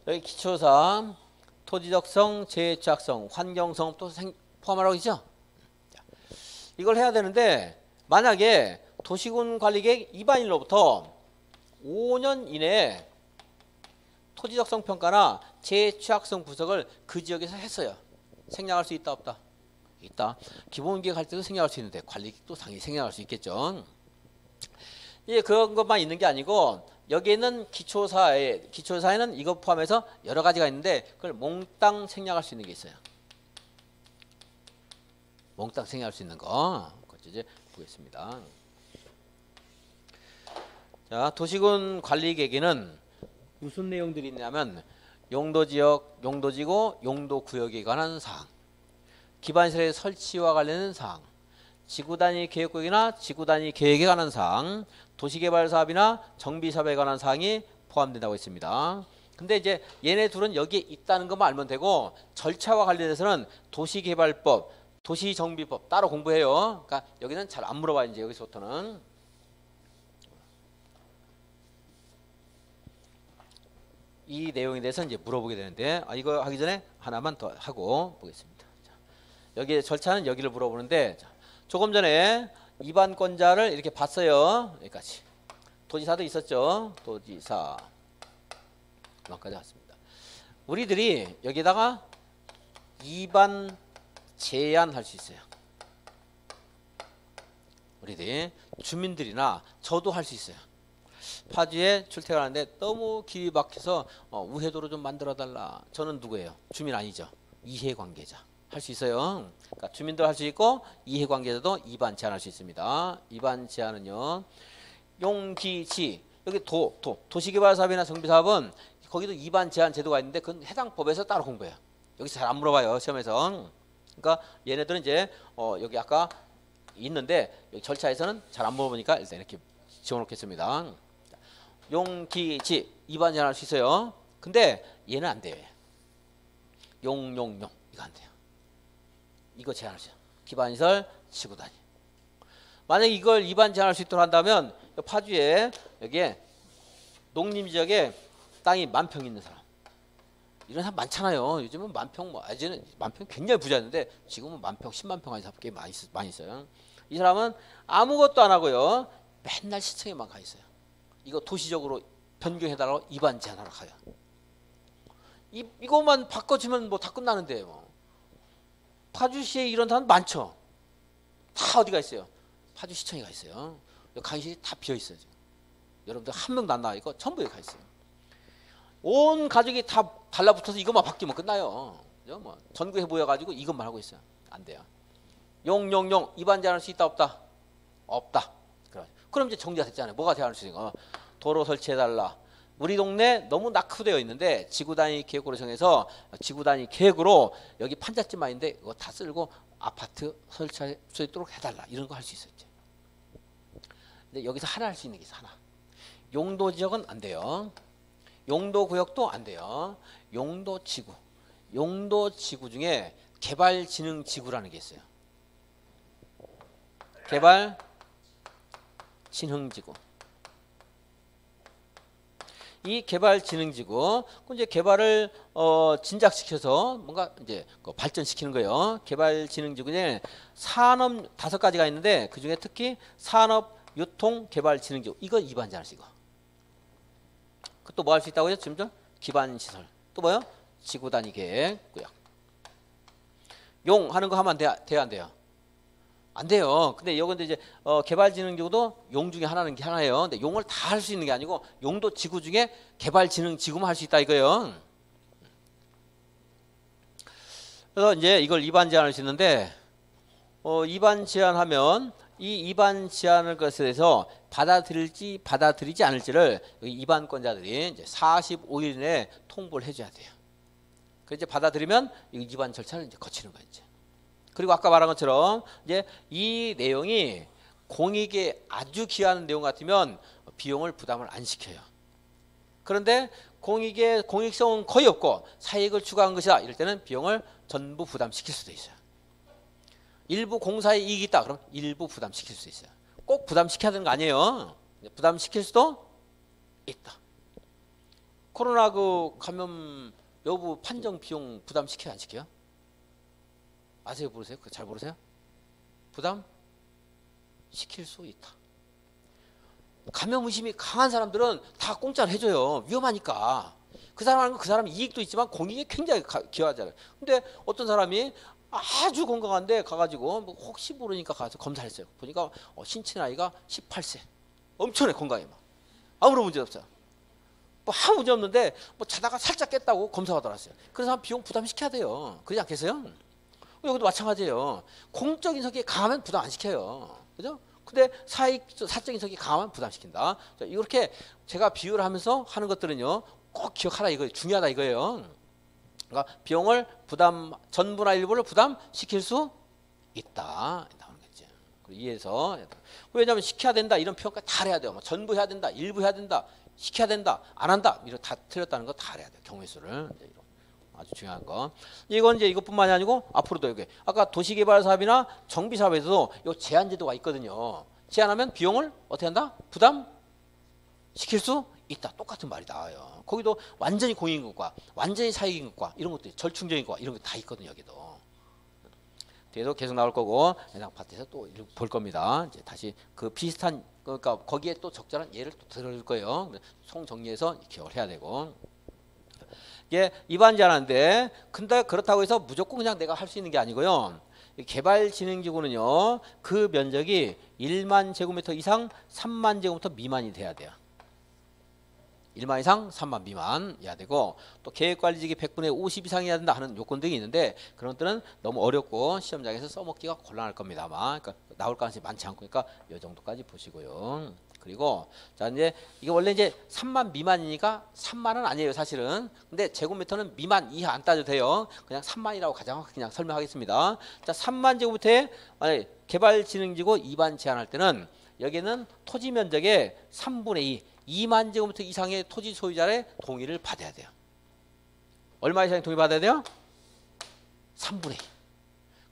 여기 기초사항 토지적성, 재해취약성, 환경성 또 포함하라고 있죠. 이걸 해야 되는데 만약에 도시군 관리계획 입안일로부터 5년 이내에 토지적성 평가나 재해취약성 분석을 그 지역에서 했어요. 생략할 수 있다 없다? 있다. 기본계획 할 때도 생략할 수 있는데 관리계획도 당연히 생략할 수 있겠죠. 이게 그런 것만 있는 게 아니고 여기에 있는 기초사에는 이거 포함해서 여러 가지가 있는데 그걸 몽땅 생략할 수 있는 게 있어요. 몽땅 생략할 수 있는 거. 그것도 이제 보겠습니다. 자, 도시군 관리계획에는 무슨 내용들이 있냐면 용도지역, 용도지구, 용도구역에 관한 사항, 기반시설의 설치와 관련된 사항, 지구단위 계획구역이나 지구단위 계획에 관한 사항, 도시개발사업이나 정비사업에 관한 사항이 포함된다고 했습니다. 근데 이제 얘네 둘은 여기에 있다는 것만 알면 되고 절차와 관련해서는 도시개발법, 도시정비법 따로 공부해요. 그러니까 여기는 잘 안 물어봐요. 이제 여기서부터는. 이 내용에 대해서 이제 물어보게 되는데 이거 하기 전에 하나만 더 하고 보겠습니다. 자, 여기 절차는 여기를 물어보는데 자, 조금 전에 입안권자를 이렇게 봤어요. 여기까지. 도지사도 있었죠. 도지사. 여기까지 왔습니다. 우리들이 여기다가 입안 제한할 수 있어요. 우리들이 주민들이나 저도 할 수 있어요. 파주에 출퇴근하는데 너무 길이 막혀서 우회도로 좀 만들어달라. 저는 누구예요? 주민 아니죠. 이해관계자. 할 수 있어요. 그러니까 주민도 할 수 있고 이해관계자도 입안 제한할 수 있습니다. 입안 제한은요. 용기지 여기 도시개발사업이나 정비사업은 거기도 입안 제한 제도가 있는데 그건 해당 법에서 따로 공부해요. 여기서 잘 안 물어봐요. 시험에서. 그러니까 얘네들은 이제 여기 아까 있는데 여기 절차에서는 잘 안 물어보니까 일단 이렇게 지워놓겠습니다. 용기지 입안 제한할 수 있어요. 근데 얘는 안 돼요. 용용 이거 안 돼요. 이거 제한할 수 있어요. 기반시설 지구단위. 만약에 이걸 입안 제한할 수 있도록 한다면 파주에 여기에 농림지역에 땅이 10,000평 있는 사람 이런 사람 많잖아요. 요즘은 10,000평 예전에 10,000평 굉장히 부자였는데 지금은 10,000평 100,000평 하는 사람 꽤 많이 있어요. 이 사람은 아무것도 안 하고요. 맨날 시청에만 가 있어요. 이거 도시적으로 변경해달라고 입안 제한하러 가요. 이것만 바꿔주면 뭐 다 끝나는데 뭐. 파주시에 이런 사람 많죠. 다 어디가 있어요? 파주시청에 가 있어요. 강의실이 다 비어 있어요. 지금. 여러분들 한 명도 안 나와 있고 전부 여기 가 있어요. 온 가족이 다 달라붙어서 이것만 바뀌면 끝나요. 뭐 전국에 모여가지고 이것만 하고 있어요. 안 돼요. 용용 입안 제한할 수 있다 없다? 없다. 그럼 이제 정리가 됐잖아요. 뭐가 제한할 수 있는 거? 도로 설치해달라. 우리 동네 너무 낙후되어 있는데 지구단위 계획으로 정해서 지구단위 계획으로 여기 판잣집만 있는데 이거 다 쓸고 아파트 설치할 수 있도록 해달라. 이런 거 할 수 있어요. 근데 여기서 하나 할 수 있는 게 있어. 하나. 용도지역은 안 돼요. 용도구역도 안 돼요. 용도지구. 용도지구 중에 개발진흥지구라는 게 있어요. 개발진흥지구. 이 개발진흥지구, 이제 개발을 진작시켜서 뭔가 이제 발전시키는 거예요. 개발진흥지구에 산업 5가지가 있는데 그 중에 특히 산업, 유통, 개발진흥지구 이거 입안 제한할 수 있고. 또 뭐 할 수 있다고요? 지금 전 기반시설. 또 뭐요? 지구단위 계획 구역. 용 하는 거 하면 돼요, 안 돼요? 안 돼요. 근데 이건 이제 개발진흥지구도 용 중에 하나는 게 하나예요. 근데 용을 다 할 수 있는 게 아니고 용도 지구 중에 개발진흥지구만 할 수 있다 이거예요. 그래서 이제 이걸 입안 제한할 수 있는데 입안 제한하면 이 입안 제한을 것에 대해서 받아들일지 받아들이지 않을지를 입안권자들이 이제 45일 내에 통보를 해줘야 돼요. 그 이제 받아들이면 이 위반 절차를 이제 거치는 거예요. 이제. 그리고 아까 말한 것처럼 이제 이 내용이 공익에 아주 기여하는 내용 같으면 비용을 부담을 안 시켜요. 그런데 공익의 공익성은 거의 없고 사익을 추가한 것이다. 이럴 때는 비용을 전부 부담시킬 수도 있어요. 일부 공사에 이익이 있다. 그럼 일부 부담시킬 수 있어요. 꼭 부담시켜야 되는 거 아니에요. 부담시킬 수도 있다. 코로나 그 감염 여부 판정 비용 부담시켜요? 안 시켜요? 아세요? 모르세요? 잘 모르세요? 부담 시킬 수 있다. 감염 의심이 강한 사람들은 다 공짜로 해줘요. 위험하니까. 그 사람 이익도 있지만 공익에 굉장히 기여하잖아요. 근데 어떤 사람이 아주 건강한데 가가지고 뭐 혹시 모르니까 가서 검사했어요. 보니까 신체 나이가 18세. 엄청나게 건강해 막. 아무런 문제 없어요. 뭐 아무 문제 없는데 뭐 자다가 살짝 깼다고 검사가 들어왔어요. 그래서 비용 부담시켜야 돼요. 그러지 않겠어요? 여기도 마찬가지예요. 공적인 성격이 강하면 부담 안 시켜요. 그죠? 근데 사적인 성격이 강하면 부담시킨다. 이렇게 제가 비유를 하면서 하는 것들은요. 꼭 기억하라 이거예요. 중요하다 이거예요. 그러니까 비용을 부담 전부나 일부를 부담시킬 수 있다. 나오는 거죠. 이해해서 왜냐하면 시켜야 된다 이런 표현까지 다 해야 돼요. 뭐 전부 해야 된다, 일부 해야 된다, 시켜야 된다, 안 한다 이런 다 틀렸다는 거 다 해야 돼요. 경우의 수를 아주 중요한 거. 이건 이제 이것뿐만이 아니고 앞으로도 여기 아까 도시개발 사업이나 정비 사업에서도 이 제한 제도가 있거든요. 제한하면 비용을 어떻게 한다? 부담 시킬 수 있다. 똑같은 말이 나와요. 거기도 완전히 공익인 것과 완전히 사익인 것과 이런 것도 절충적인 것과 이런 게 다 있거든요. 여기도. 뒤에도 계속 나올 거고 해당 파트에서 또 볼 겁니다. 이제 다시 그 비슷한 그러니까 거기에 또 적절한 예를 또 들어줄 거예요. 총 정리해서 기억을 해야 되고. 이게 위반 제한하는데 근데 그렇다고 해서 무조건 그냥 내가 할 수 있는 게 아니고요. 개발진흥지구는요. 그 면적이 1만 제곱미터 이상 3만 제곱미터 미만이 돼야 돼요. 1만 이상 3만 미만이어야 되고 또 계획관리지기 100분의 50 이상이어야 된다 하는 요건 등이 있는데 그런 것들은 너무 어렵고 시험장에서 써먹기가 곤란할 겁니다. 아마 그러니까 나올 가능성이 많지 않고 그러니까 이 정도까지 보시고요. 그리고 자 이제 이게 원래 이제 3만 미만이니까 3만은 아니에요 사실은. 근데 제곱미터는 미만 이하 안 따져도 돼요. 그냥 3만이라고 가장 그냥 설명하겠습니다. 자 3만 제곱미터에 개발진흥지구 2반 제한할 때는 여기는 토지 면적의 3분의 2 2만 제곱미터 이상의 토지 소유자의 동의를 받아야 돼요. 얼마 이상의 동의 받아야 돼요? 3분의 2.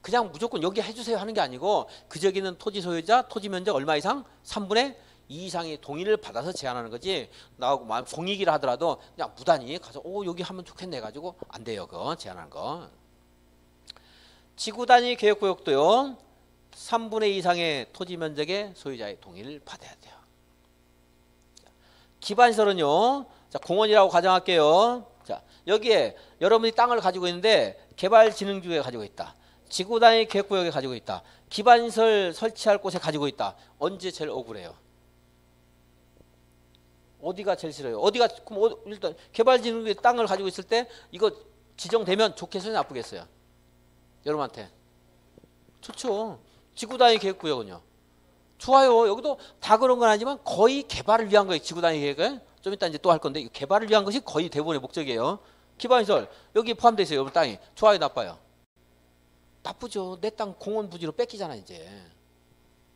그냥 무조건 여기 해주세요 하는 게 아니고 그 지역에 있는 토지 소유자 토지 면적 얼마 이상? 3분의 2 이상의 동의를 받아서 제한하는 거지. 나하고 공익이라 하더라도 그냥 무단히 가서 여기 하면 좋겠네 가지고 안 돼요. 그거 제한하는 거. 지구 단위 계획구역도요. 3분의 2 이상의 토지 면적의 소유자의 동의를 받아야 돼요. 기반시설은요. 자, 공원이라고 가정할게요. 자, 여기에 여러분이 땅을 가지고 있는데 개발진흥지구에 가지고 있다. 지구 단위 계획구역에 가지고 있다. 기반시설 설치할 곳에 가지고 있다. 언제 제일 억울해요? 어디가 제일 싫어요? 그럼 일단 개발진흥지구에 땅을 가지고 있을 때 이거 지정되면 좋겠어요? 나쁘겠어요? 여러분한테 좋죠. 지구 단위 계획구역은요. 좋아요. 여기도 다 그런 건 아니지만 거의 개발을 위한 거예요. 지구 단위 계획은. 좀 이따 이제 또 할 건데 개발을 위한 것이 거의 대부분의 목적이에요. 기반시설 여기 포함되어 있어요. 여러분 땅이. 좋아요, 나빠요? 나쁘죠. 내 땅 공원 부지로 뺏기잖아 이제.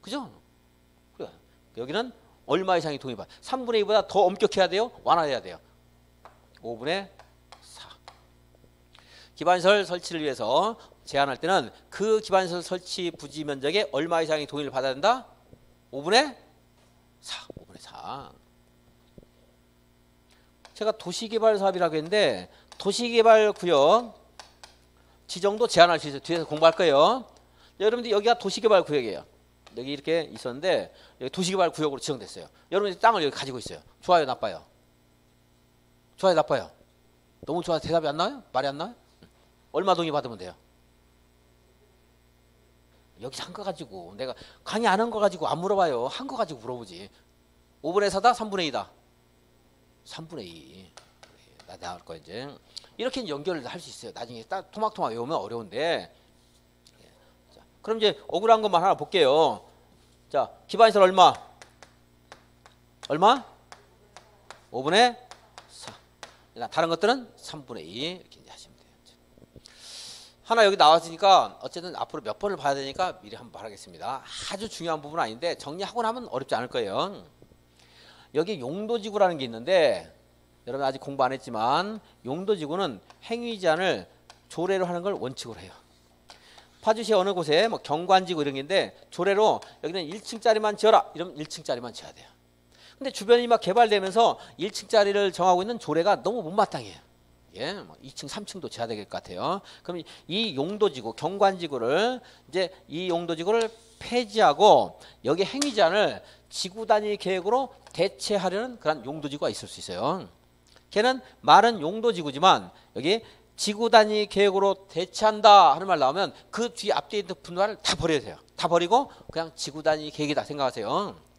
그죠? 그래. 여기는 얼마 이상이 동의받아. 3분의 2보다 더 엄격해야 돼요? 완화해야 돼요? 5분의 4. 기반시설 설치를 위해서 제한할 때는 그 기반시설 설치 부지 면적의 얼마 이상의 동의를 받아야 된다? 5분의 4. 5분의 4. 제가 도시개발 사업이라고 했는데 도시개발 구역 지정도 제한할 수 있어요. 뒤에서 공부할 거예요. 여러분들 여기가 도시개발 구역이에요. 여기 이렇게 있었는데 여기 도시개발 구역으로 지정됐어요. 여러분들이 땅을 여기 가지고 있어요. 좋아요, 나빠요? 좋아요, 나빠요? 너무 좋아서 대답이 안 나와요? 말이 안 나와요? 얼마 동의 받으면 돼요? 여기서 한 거 가지고 내가 강의 안 한 거 가지고 안 물어봐요. 한 거 가지고 물어보지. 5분의 4다? 3분의 2다? 3분의 2. 나 나올 거 이제. 이렇게 연결을 할 수 있어요. 나중에 딱 토막토막 외우면 어려운데. 자, 그럼 이제 억울한 것만 하나 볼게요. 자, 기반시설 얼마? 얼마? 5분의 4. 다른 것들은 3분의 2 이렇게 이제 하시면 돼요. 하나 여기 나왔으니까 어쨌든 앞으로 몇 번을 봐야 되니까 미리 한번 말하겠습니다. 아주 중요한 부분은 아닌데 정리하고 나면 어렵지 않을 거예요. 여기 용도지구라는 게 있는데 여러분 아직 공부 안 했지만 용도지구는 행위 제한을 조례로 하는 걸 원칙으로 해요. 파주시 어느 곳에 뭐 경관지구 이런 게 있는데 조례로 여기는 1층짜리만 지어라 이러면 1층짜리만 지어야 돼요. 근데 주변이 막 개발되면서 1층짜리를 정하고 있는 조례가 너무 못마땅해요. 예, 뭐 2층, 3층도 지어야 될 것 같아요. 그럼 이 용도지구, 경관지구를 이제 이 용도지구를 폐지하고 여기 행위 제한을 지구 단위 계획으로 대체하려는 그런 용도지구가 있을 수 있어요. 걔는 말은 용도지구지만 여기 지구 단위 계획으로 대체한다 하는 말 나오면 그 뒤에 앞뒤에 있는 분말을 다 버려야 돼요. 다 버리고 그냥 지구 단위 계획이다 생각하세요.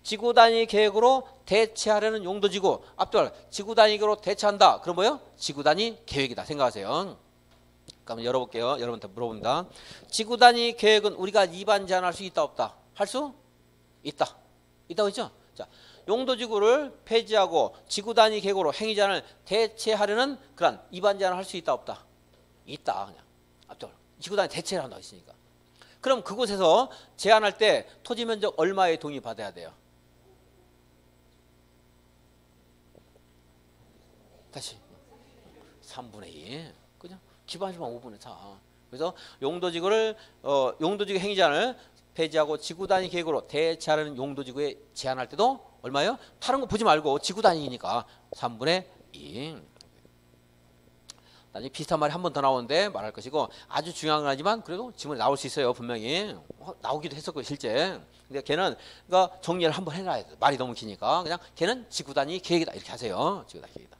지구 단위 계획으로 대체하려는 용도지구 앞뒤 지구 단위 계획으로 대체한다. 그럼 뭐예요? 지구 단위 계획이다 생각하세요. 그럼 열어볼게요. 여러분한테 물어본다. 지구 단위 계획은 우리가 위반 제한할 수 있다 없다? 할 수 있다. 있다고 했죠? 자, 용도지구를 폐지하고 지구 단위 계획으로 행위 제한을 대체하려는 그런 위반 제한을 할 수 있다 없다? 있다. 그냥 앞뒤 지구 단위 대체를 한다고 했으니까. 그럼 그곳에서 제한할 때 토지 면적 얼마의 동의 받아야 돼요? 다시 3분의 2 그죠? 기반시만 5분의 4. 그래서 용도지구를 용도지구 행위 제한을 폐지하고 지구 단위 계획으로 대체하는 용도지구에 제한할 때도 얼마예요? 다른 거 보지 말고 지구 단위니까 3분의 2. 나중에 비슷한 말이 한 번 더 나오는데 말할 것이고 아주 중요한 건 아니지만 그래도 지문에 나올 수 있어요. 분명히 나오기도 했었고 실제. 근데 걔는 그러니까 정리를 한번 해놔야 돼. 말이 너무 기니까 그냥 걔는 지구 단위 계획이다 이렇게 하세요. 지구 단위 계획이다.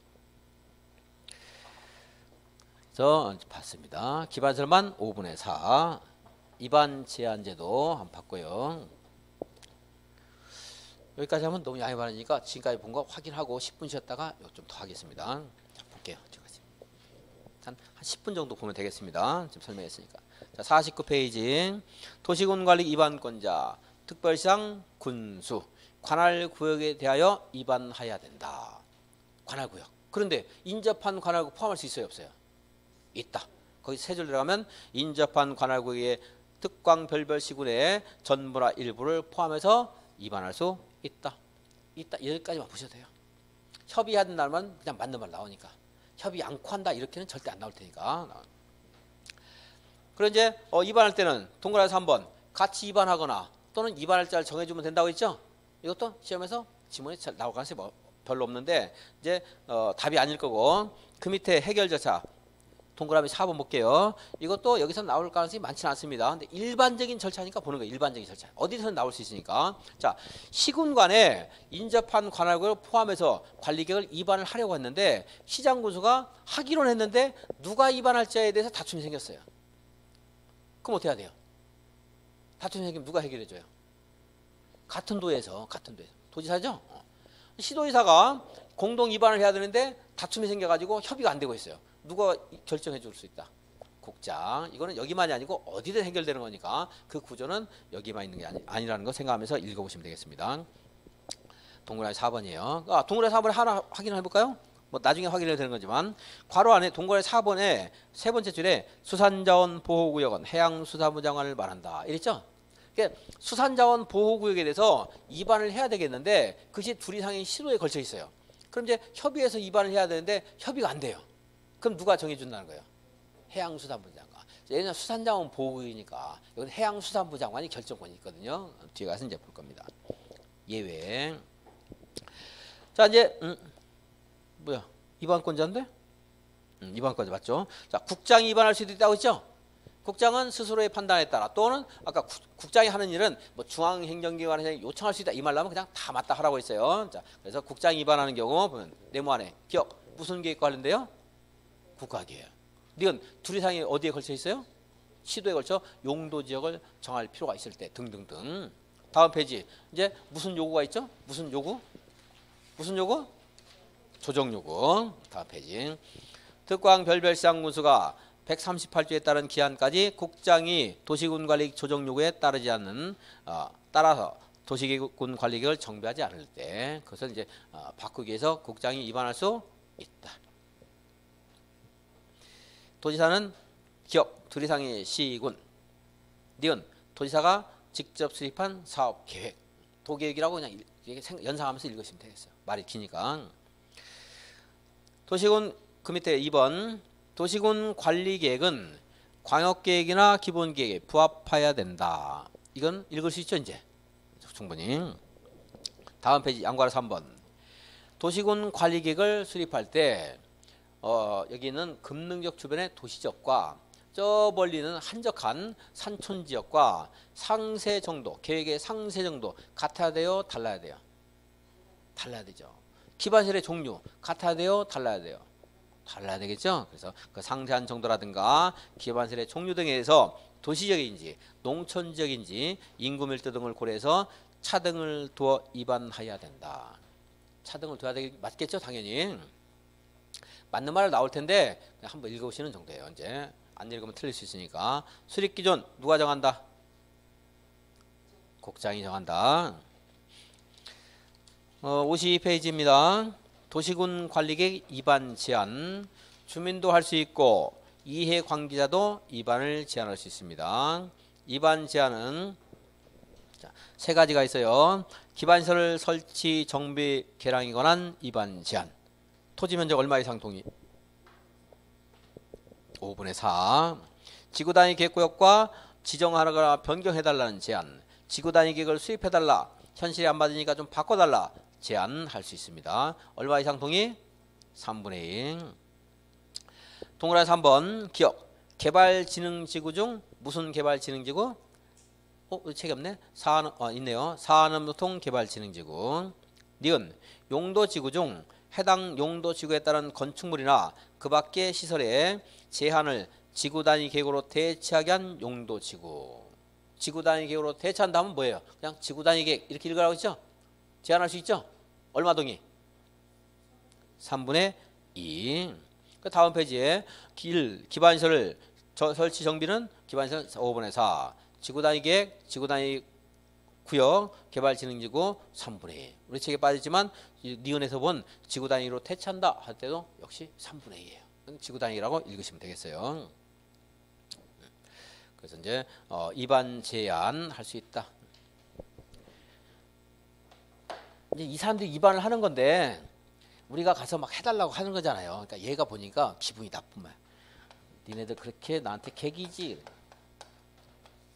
그래서 봤습니다. 기반설만 5분의 4. 위반 제한제도 한번 봤고요. 여기까지 하면 너무 양이 많으니까 지금까지 본 거 확인하고 10분 쉬었다가 좀 더 하겠습니다. 자, 볼게요. 한 10분 정도 보면 되겠습니다. 지금 설명했으니까. 자, 49페이지. 도시군관리 위반권자 특별시장 군수 관할구역에 대하여 위반하여야 된다. 관할구역. 그런데 인접한 관할구역 포함할 수 있어요 없어요? 있다. 거기 세 줄 들어가면 인접한 관할구역의 특광별별 시군의 전부나 일부를 포함해서 위반할 수 있다. 있다. 여기까지만 보셔도 돼요. 협의하는 날만 그냥 맞는 말 나오니까. 협의 않고 한다 이렇게는 절대 안 나올 테니까. 그럼 이제 위반할 때는 동그라미 3번 같이 위반하거나 또는 위반할 자를 정해주면 된다고 했죠. 이것도 시험에서 지문에 잘 나올 가능성이 별로 없는데 이제 답이 아닐 거고 그 밑에 해결 절차 동그라미 4번 볼게요. 이것도 여기서 나올 가능성이 많지는 않습니다. 근데 일반적인 절차니까 보는 거예요. 일반적인 절차. 어디서는 나올 수 있으니까. 자, 시군간에 인접한 관할구역을 포함해서 관리계획을 위반을 하려고 했는데 시장군수가 하기로는 했는데 누가 위반할지에 대해서 다툼이 생겼어요. 그럼 어떻게 해야 돼요? 다툼이 생기면 누가 해결해줘요? 같은 도에서 도지사죠? 시도지사가 공동 위반을 해야 되는데 다툼이 생겨가지고 협의가 안 되고 있어요. 누가 결정해 줄 수 있다? 국장. 이거는 여기만이 아니고 어디든 해결되는 거니까 그 구조는 여기만 있는 게 아니라는 거 생각하면서 읽어보시면 되겠습니다. 동그라미 4번이에요. 동그라미 4번에 하나 확인해 볼까요? 뭐 나중에 확인해도 되는 거지만 괄호 안에 동그라미 4번에 세 번째 줄에 수산자원 보호구역은 해양수산부 장관을 말한다. 이랬죠? 그러니까 수산자원 보호구역에 대해서 위반을 해야 되겠는데 그것이 둘 이상의 시도에 걸쳐 있어요. 그럼 이제 협의해서 위반을 해야 되는데 협의가 안 돼요. 그럼 누가 정해준다는 거예요? 해양수산부 장관. 얘는 수산자원 보호구역이니까 여기는 해양수산부 장관이 결정권이 있거든요. 뒤에 가서 이제 볼 겁니다. 예외. 자 이제 뭐야? 위반권자인데? 위반권자 맞죠? 자 국장이 위반할 수도 있다고 했죠? 국장은 스스로의 판단에 따라 또는 아까 국장이 하는 일은 뭐 중앙행정기관에서 요청할 수 있다 이 말 나면 그냥 다 맞다 하라고 했어요. 자 그래서 국장이 위반하는 경우 보면 네모 안에 기억 무슨 계획과 관련돼요? 국가계획. 이건 둘 이상이 어디에 걸쳐 있어요? 시도에 걸쳐 용도 지역을 정할 필요가 있을 때 등등등. 다음 페이지. 이제 무슨 요구가 있죠? 무슨 요구? 무슨 요구? 조정 요구. 다음 페이지. 특광 별별시장 군수가 138조에 따른 기한까지 국장이 도시군관리 조정 요구에 따르지 않는 따라서 도시군 관리계획을 정비하지 않을 때 그것을 이제 바꾸기 위해서 국장이 위반할 수 있다. 도지사는 기업 둘 이상의 시군. 니은 도지사가 직접 수립한 사업 계획. 도계획이라고 그냥 연상하면서 읽으시면 되겠어요. 말이 기니까. 도시군 그 밑에 2번 도시군 관리계획은 광역계획이나 기본계획에 부합해야 된다. 이건 읽을 수 있죠 이제 충분히. 다음 페이지 양괄호 3번 도시군 관리계획을 수립할 때 여기는 금능적 주변의 도시지역과 저 멀리는 한적한 산촌지역과 상세 정도, 계획의 상세 정도 같아야 돼요? 달라야 돼요? 달라야 되죠. 기반시설의 종류 같아야 돼요? 달라야 돼요? 달라야 되겠죠. 그래서 그 상세한 정도라든가 기반시설의 종류 등에서 도시지역인지 농촌지역인지 인구 밀도 등을 고려해서 차등을 두어 위반해야 된다. 차등을 둬야 되기 맞겠죠, 당연히. 맞는 말 나올 텐데 그냥 한번 읽어보시는 정도예요. 이제 안 읽으면 틀릴 수 있으니까. 수립 기준 누가 정한다? 국장이 정한다. 52페이지입니다. 도시군 관리계획 위반 제한. 주민도 할 수 있고 이해 관계자도 위반을 제한할 수 있습니다. 위반 제한은 세 가지가 있어요. 기반시설 설치 정비 개량에 관한 위반 제한. 토지 면적 얼마 이상 동의? 5분의 4. 지구단위 계획구역과 지정하거나 변경해달라는 제한. 지구단위 계획을 수립해달라. 현실이 안 맞으니까 좀 바꿔달라. 제한할 수 있습니다. 얼마 이상 동의? 3분의 1. 동그라미 3번 기억. 개발진흥지구 중 무슨 개발진흥지구? 책이 없네. 있네요. 산업통개발진흥지구. 니은 용도지구 중 해당 용도지구에 따른 건축물이나 그 밖의 시설에 제한을 지구단위 계획으로 대체하게 한 용도지구. 지구단위 계획으로 대체한다면 뭐예요? 그냥 지구단위 계획 이렇게 읽으라고 했죠? 제한할 수 있죠? 얼마 동의? 3분의 2. 그 다음 페이지에 기반시설 설치 정비는 기반시설 5분의 4. 지구단위 계획, 지구단위 구역, 개발진흥지구 3분의 1. 우리 책에 빠지지만 니은에서 본 지구단위로 대체한다 할 때도 역시 3분의 2예요. 지구단위라고 읽으시면 되겠어요. 그래서 이제 위반 제한할 수 있다. 이제 이 사람들이 위반을 하는 건데 우리가 가서 막 해달라고 하는 거잖아요. 그러니까 얘가 보니까 기분이 나쁜 거야. 니네들 그렇게 나한테 개기지.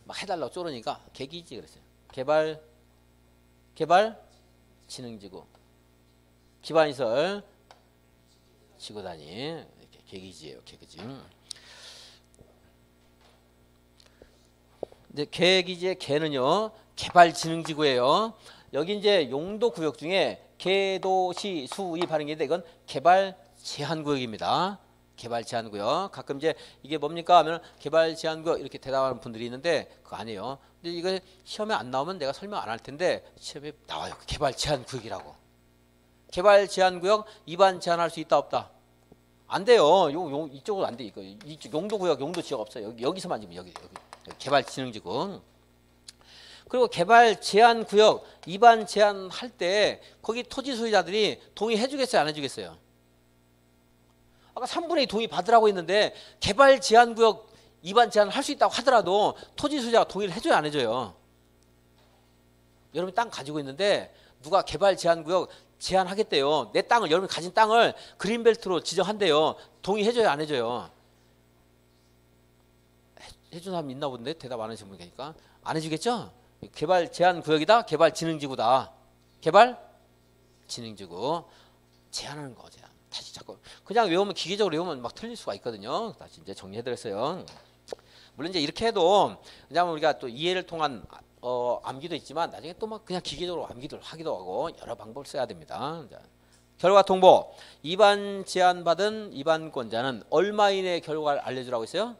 막 해달라고 쪼르니까 개기지 그랬어요. 개발진흥지구 기반시설 지구단위 이렇게 개기지예요. 개기지. 이제 개기지의 개는요 개발진흥지구예요. 여기 이제 용도구역 중에 개도시 수입하는 게 있는데 이건 개발제한구역입니다. 개발제한구역. 가끔 이제 이게 뭡니까 하면 개발제한구역 이렇게 대답하는 분들이 있는데 그거 아니에요. 근데 이거 시험에 안 나오면 내가 설명 안 할 텐데 시험에 나와요. 개발제한구역이라고. 개발제한구역 위반 제한할 수 있다 없다? 안 돼요. 이쪽은 안 돼. 이쪽 용도구역 용도지역 없어요. 여기서만 지금 여기 개발진흥지구. 그리고 개발제한구역 위반 제한할 때 거기 토지 소유자들이 동의해 주겠어요? 안 해주겠어요? 아까 3분의 2 동의 받으라고 했는데 개발 제한구역 위반 제한을 할 수 있다고 하더라도 토지 소유자가 동의를 해줘요? 안 해줘요? 여러분이 땅 가지고 있는데 누가 개발 제한구역 제한하겠대요. 내 땅을 여러분이 가진 땅을 그린벨트로 지정한대요. 동의해줘요? 안 해줘요? 해준 사람 있나 본데 대답 안 하시는 분 계니까 안 해주겠죠? 개발 제한구역이다. 개발진흥지구다. 개발진흥지구 제한하는 거 제한. 다시 자꾸 그냥 외우면 기계적으로 외우면 막 틀릴 수가 있거든요. 다시 이제 정리해드렸어요. 물론 이제 이렇게 해도 왜냐하면 우리가 또 이해를 통한 암기도 있지만 나중에 또 막 그냥 기계적으로 암기를 하기도 하고 여러 방법을 써야 됩니다. 자, 결과 통보. 위반 제한받은 위반권자는 얼마 이내에 결과를 알려주라고 했어요?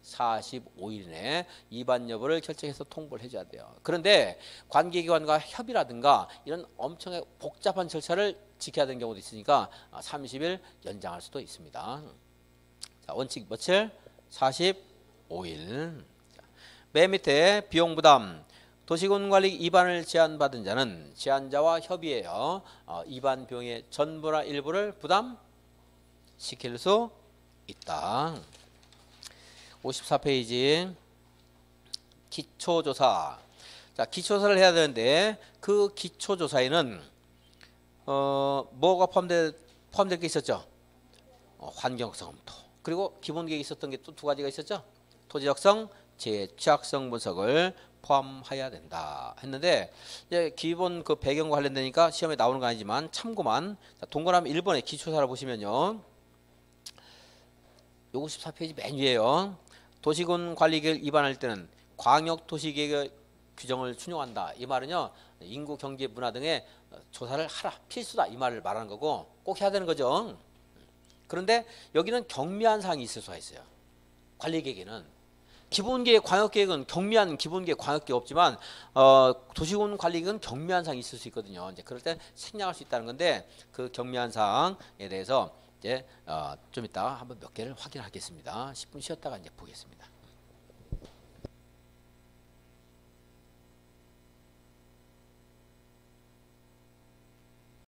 45일 이내 위반 여부를 결정해서 통보를 해줘야 돼요. 그런데 관계기관과 협의라든가 이런 엄청 복잡한 절차를 지켜야 되는 경우도 있으니까 30일 연장할 수도 있습니다. 자, 원칙 며칠? 45일. 자, 맨 밑에 비용 부담. 도시군 관리 위반을 제한받은 자는 제한자와 협의해요. 위반 비용의 전부나 일부를 부담시킬 수 있다. 54페이지 기초조사. 자, 기초조사를 해야 되는데 그 기초조사에는 뭐가 포함될 게 있었죠? 환경성토. 그리고 기본계획이 있었던 게 또 두 가지가 있었죠? 토지적성, 재취약성 분석을 포함해야 된다 했는데 이제 기본 그 배경과 관련되니까 시험에 나오는 거 아니지만 참고만. 자, 동그라미 1번의 기초조사를 보시면요. 요 54페이지 맨 위에요. 도시군 관리계획을 위반할 때는 광역도시계획 규정을 준용한다. 이 말은요. 인구, 경제, 문화 등의 조사를 하라. 필수다. 이 말을 말하는 거고 꼭 해야 되는 거죠. 그런데 여기는 경미한 사항이 있을 수가 있어요. 관리계획에는. 기본계획, 광역계획은 경미한 기본계획, 광역계획 없지만 도시군 관리계획은 경미한 사항이 있을 수 있거든요. 이제 그럴 때 생략할 수 있다는 건데 그 경미한 사항에 대해서 이제 좀 이따가 한번 몇 개를 확인하겠습니다. 10분 쉬었다가 이제 보겠습니다.